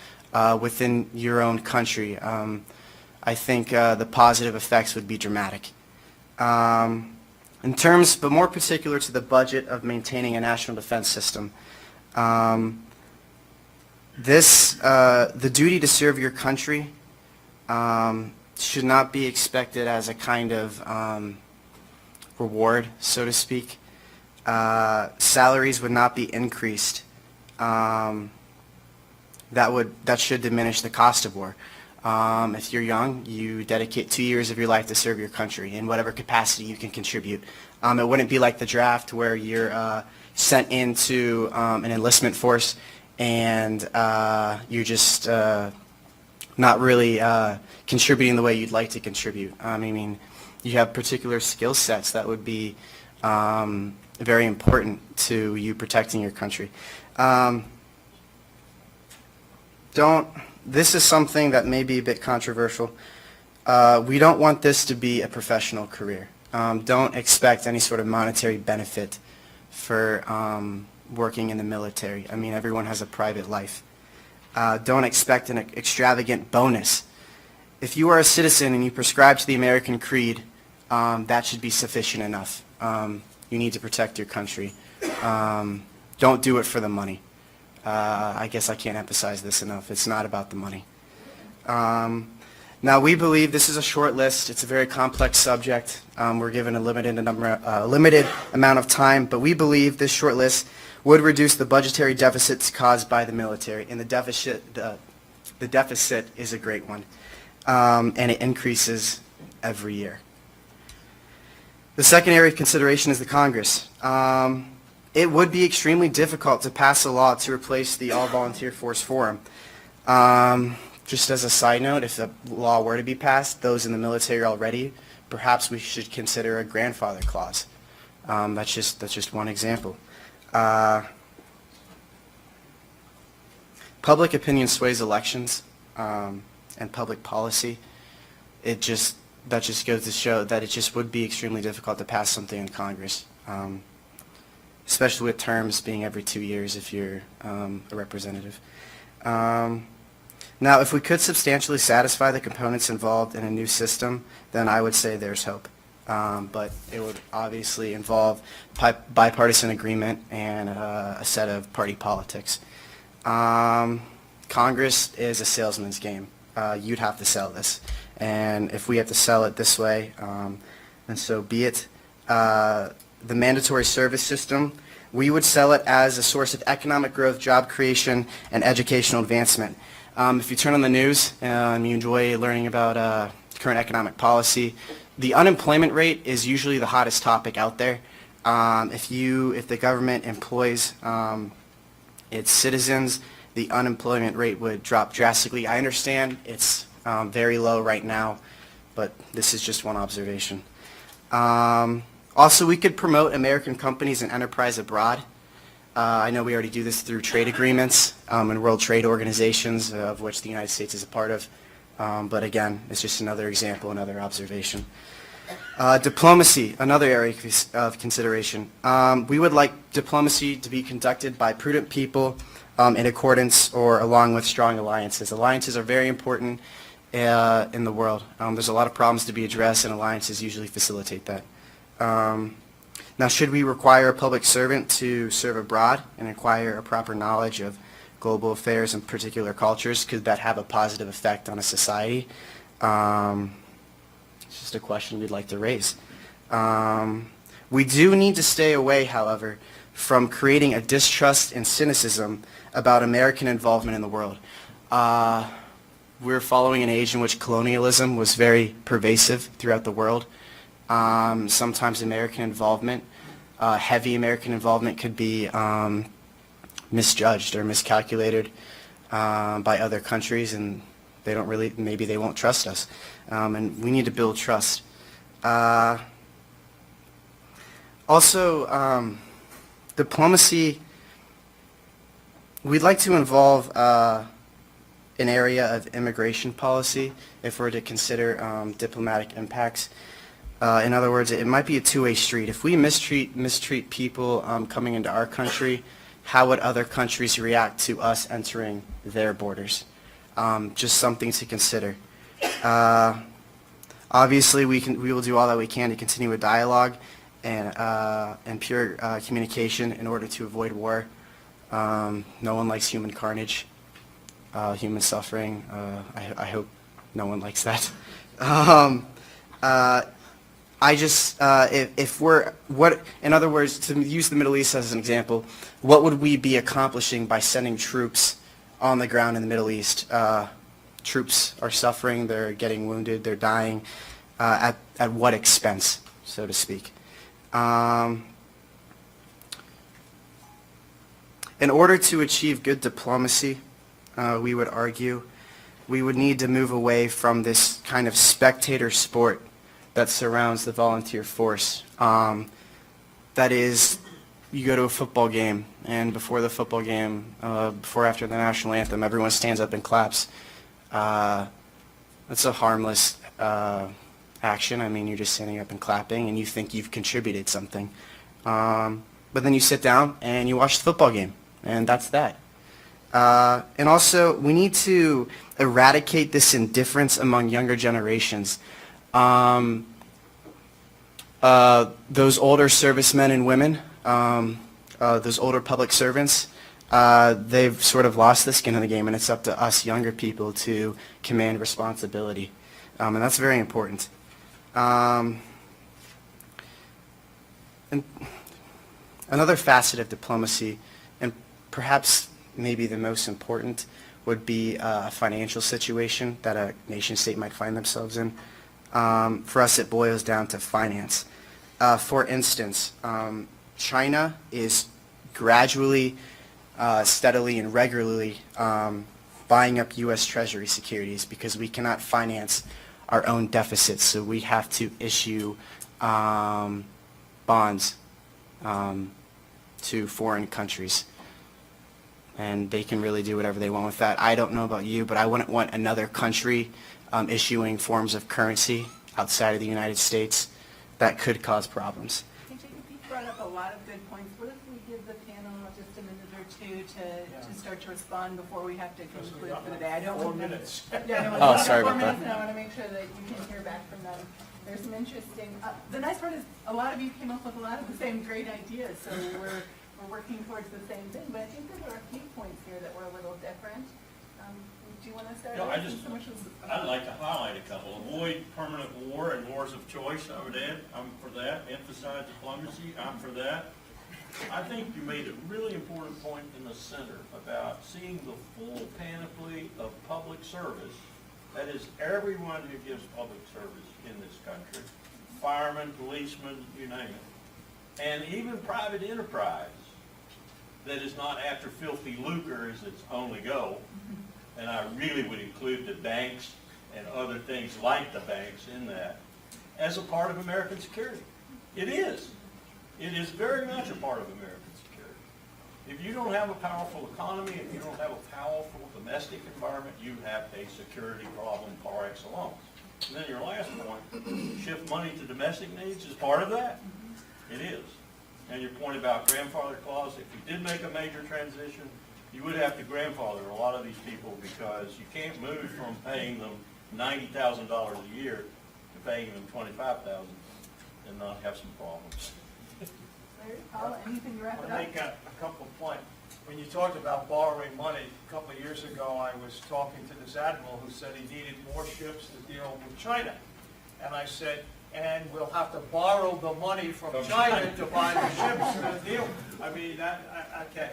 within your own country. I think the positive effects would be dramatic. In terms, but more particular to the budget of maintaining a national defense system, the duty to serve your country should not be expected as a kind of reward, so to speak. Salaries would not be increased. That should diminish the cost of war. If you're young, you dedicate 2 years of your life to serve your country in whatever capacity you can contribute. It wouldn't be like the draft where you're sent into an enlistment force and you're just not really contributing the way you'd like to contribute. I mean, you have particular skill sets that would be very important to you protecting your country. This is something that may be a bit controversial. We don't want this to be a professional career. Don't expect any sort of monetary benefit for working in the military. I mean, everyone has a private life. Don't expect an extravagant bonus. If you are a citizen and you prescribe to the American creed, that should be sufficient enough. You need to protect your country. Don't do it for the money. I guess I can't emphasize this enough. It's not about the money. Now, we believe this is a short list. It's a very complex subject. We're given a limited amount of time, but we believe this short list would reduce the budgetary deficits caused by the military, and the deficit is a great one, and it increases every year. The second area of consideration is the Congress. It would be extremely difficult to pass a law to replace the All-Volunteer Force Forum. Just as a side note, if the law were to be passed, those in the military already, perhaps we should consider a grandfather clause. That's just one example. Public opinion sways elections and public policy. That just goes to show that it just would be extremely difficult to pass something in Congress, especially with terms being every 2 years if you're a representative. Now, if we could substantially satisfy the components involved in a new system, then I would say there's hope. But it would obviously involve bipartisan agreement and a set of party politics. Congress is a salesman's game. You'd have to sell this. And if we have to sell it this way, then so be it. The mandatory service system, we would sell it as a source of economic growth, job creation, and educational advancement. If you turn on the news and you enjoy learning about current economic policy, the unemployment rate is usually the hottest topic out there. If the government employs its citizens, the unemployment rate would drop drastically. I understand it's very low right now, but this is just one observation. Also, we could promote American companies and enterprise abroad. I know we already do this through trade agreements and world trade organizations, of which the United States is a part of. But again, it's just another example, another observation. Diplomacy, another area of consideration. We would like diplomacy to be conducted by prudent people in accordance or along with strong alliances. Alliances are very important in the world. There's a lot of problems to be addressed, and alliances usually facilitate that. Now, should we require a public servant to serve abroad and acquire a proper knowledge of global affairs and particular cultures? Could that have a positive effect on a society? It's just a question we'd like to raise. We do need to stay away, however, from creating a distrust and cynicism about American involvement in the world. We're following an age in which colonialism was very pervasive throughout the world. Sometimes American involvement, heavy American involvement, could be misjudged or miscalculated by other countries, and they don't really, maybe they won't trust us. And we need to build trust. Also, diplomacy, we'd like to involve an area of immigration policy if we're to consider diplomatic impacts. In other words, it might be a two-way street. If we mistreat people coming into our country, how would other countries react to us entering their borders? Just something to consider. Obviously, we will do all that we can to continue a dialogue and pure communication in order to avoid war. No one likes human carnage, human suffering. I hope no one likes that. In other words, to use the Middle East as an example, what would we be accomplishing by sending troops on the ground in the Middle East? Troops are suffering, they're getting wounded, they're dying. At what expense, so to speak? In order to achieve good diplomacy, we would argue we would need to move away from this kind of spectator sport that surrounds the volunteer force. That is, you go to a football game, and before the football game, after the national anthem, everyone stands up and claps. That's a harmless action. I mean, you're just standing up and clapping, and you think you've contributed something. But then you sit down and you watch the football game, and that's that. And also, we need to eradicate this indifference among younger generations. Those older servicemen and women, those older public servants, they've sort of lost the skin in the game, and it's up to us younger people to command responsibility. And that's very important. And another facet of diplomacy, and perhaps maybe the most important, would be a financial situation that a nation state might find themselves in. For us, it boils down to finance. For instance, China is gradually, steadily, and regularly buying up U.S. Treasury securities because we cannot finance our own deficits, so we have to issue bonds to foreign countries. And they can really do whatever they want with that. I don't know about you, but I wouldn't want another country issuing forms of currency outside of the United States. That could cause problems. Hey, Jacob, you brought up a lot of good points. What if we give the panel just a minute or two to start to respond before we have to conclude for the day? I don't 4 want them- minutes. Yeah, I don't Oh, want sorry 4 about that. minutes, and I want to make sure that you can hear back from them. There's some interesting, the nice part is a lot of you came up with a lot of the same great ideas, so we're working towards the same thing, but I think there were a few points here that were a little different. Do you want to start? Yeah, with so much was- I'd like to highlight a couple. Avoid permanent war and wars of choice, I would add. I'm for that. Emphasize diplomacy, I'm for that. I think you made a really important point in the center about seeing the full panoply of public service. That is everyone who gives public service in this country. Firemen, policemen, you name it. And even private enterprise that is not after filthy lucre as its only goal. And I really would include the banks and other things like the banks in that as a part of American security. It is. It is very much a part of American security. If you don't have a powerful economy, if you don't have a powerful domestic environment, you have a security problem par excellence. And then your last point, shift money to domestic needs is part of that. It is. And your point about grandfather clause, if you did make a major transition, you would have to grandfather a lot of these people because you can't move from paying them $90,000 a year to paying them $25,000 and not have some problems. Larry, Paul, anything to wrap it I'll up? make a couple of points. When you talked about borrowing money, a couple of years ago, I was talking to this admiral who said he needed more ships to deal with China. And I said, and we'll have to borrow the money from China to buy the ships to deal. I mean, okay.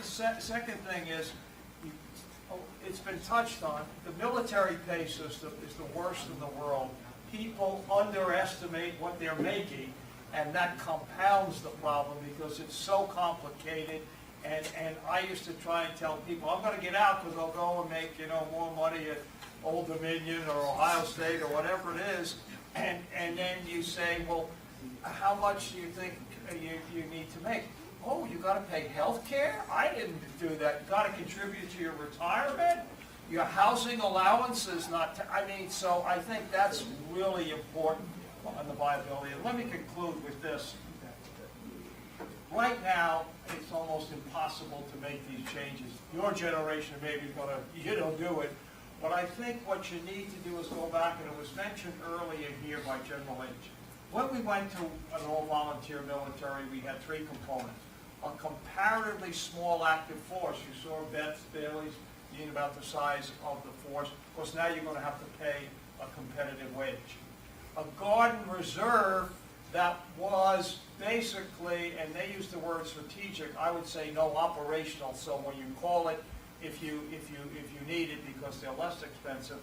Second thing is, it's been touched on, the military pay system is the worst in the world. People underestimate what they're making, and that compounds the problem because it's so complicated. And I used to try and tell people, I'm going to get out because I'll go and make, more money at Old Dominion or Ohio State or whatever it is. And then you say, well, how much do you think you need to make? Oh, you got to pay health care? I didn't do that. You got to contribute to your retirement? Your housing allowance is not, so I think that's really important on the viability. And let me conclude with this. Right now, it's almost impossible to make these changes. Your generation maybe is going to, do it. But I think what you need to do is go back, and it was mentioned earlier here by General H. When we went to an all-volunteer military, we had three components. A comparatively small active force. You saw Beth Bailey's being about the size of the force. Of course, now you're going to have to pay a competitive wage. A Guard and Reserve that was basically, and they used the word strategic, I would say no operational. So when you call it, if you need it, because they're less expensive.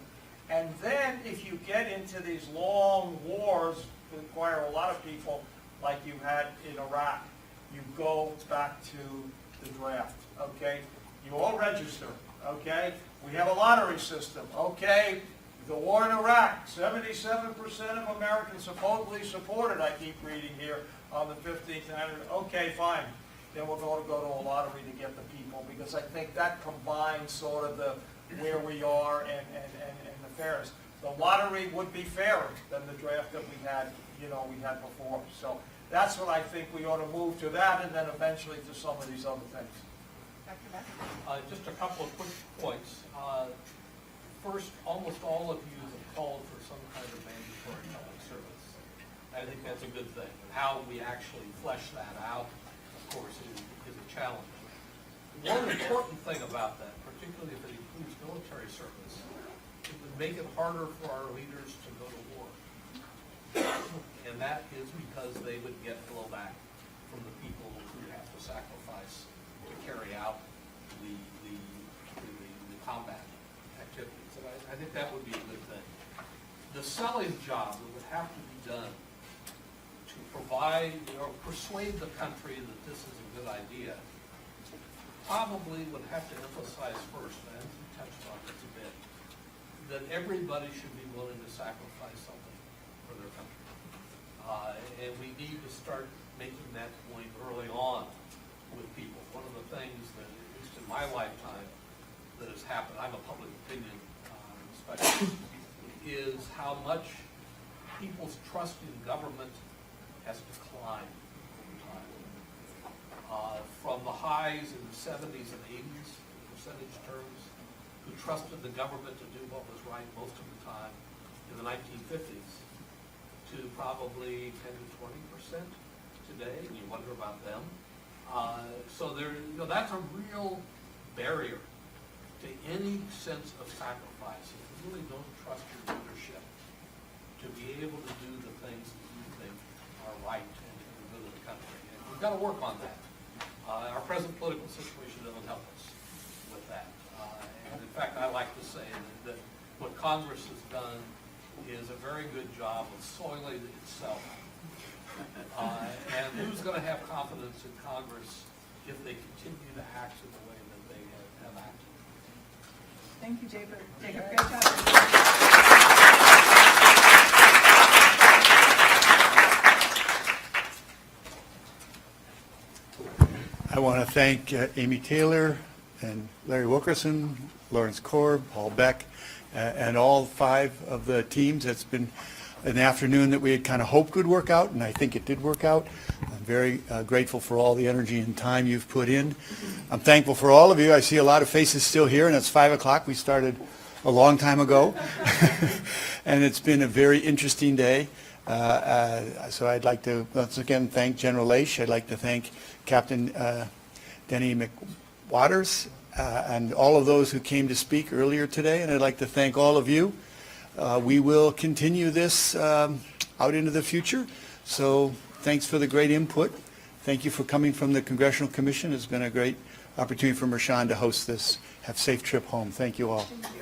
And then if you get into these long wars that require a lot of people, like you had in Iraq, you go back to the draft, okay? You all register. okay? We have a lottery system, okay? The war in Iraq, 77% of Americans supposedly supported, I keep reading here, on the 15th anniversary. Okay, fine. Then we're going to go to a lottery to get the people, because I think that combines sort of the where we are and the fairness. The lottery would be fairer than the draft that we had before. So that's what I think we ought to move to that, and then eventually to some of these other things. Dr. Beck? Just a couple of quick points. First, almost all of you have called for some kind of mandatory public service. I think that's a good thing. How we actually flesh that out, of course, is a challenge. One important thing about that, particularly if it includes military service, it would make it harder for our leaders to go to war. And that is because they would get blowback from the people who have to sacrifice to carry out the combat activities. And I think that would be a good thing. The selling job that would have to be done to provide or persuade the country that this is a good idea probably would have to emphasize first, and we touched on this a bit, that everybody should be willing to sacrifice something for their country. And we need to start making that point early on with people. One of the things that, at least in my lifetime, that has happened, I'm a public opinion specialist, is how much people's trust in government has declined over time. From the highs in the 70s and 80s, in percentage terms, who trusted the government to do what was right most of the time in the 1950s, to probably 10 to 20% today, and you wonder about them. So that's a real barrier to any sense of sacrifice. If you really don't trust your leadership to be able to do the things that you think are right and for the good of the country. And we've got to work on that. Our present political situation doesn't help us with that. And in fact, I like to say that what Congress has done is a very good job of soiling itself. And who's going to have confidence in Congress if they continue to act in the way that they have acted? Thank you, Jacob. Great job. I want to thank Amy Taylor and Larry Wilkerson, Lawrence Korb, Paul Beck, and all 5 of the teams. It's been an afternoon that we had kind of hoped would work out, and I think it did work out. I'm very grateful for all the energy and time you've put in. I'm thankful for all of you. I see a lot of faces still here, and it's 5 o'clock. We started a long time ago, and it's been a very interesting day. So I'd like to once again thank General Leash. I'd like to thank Captain Denny McWaters and all of those who came to speak earlier today, and I'd like to thank all of you. We will continue this out into the future, so thanks for the great input. Thank you for coming from the Congressional Commission. It's been a great opportunity for Mershon to host this. Have a safe trip home. Thank you all. Thank you.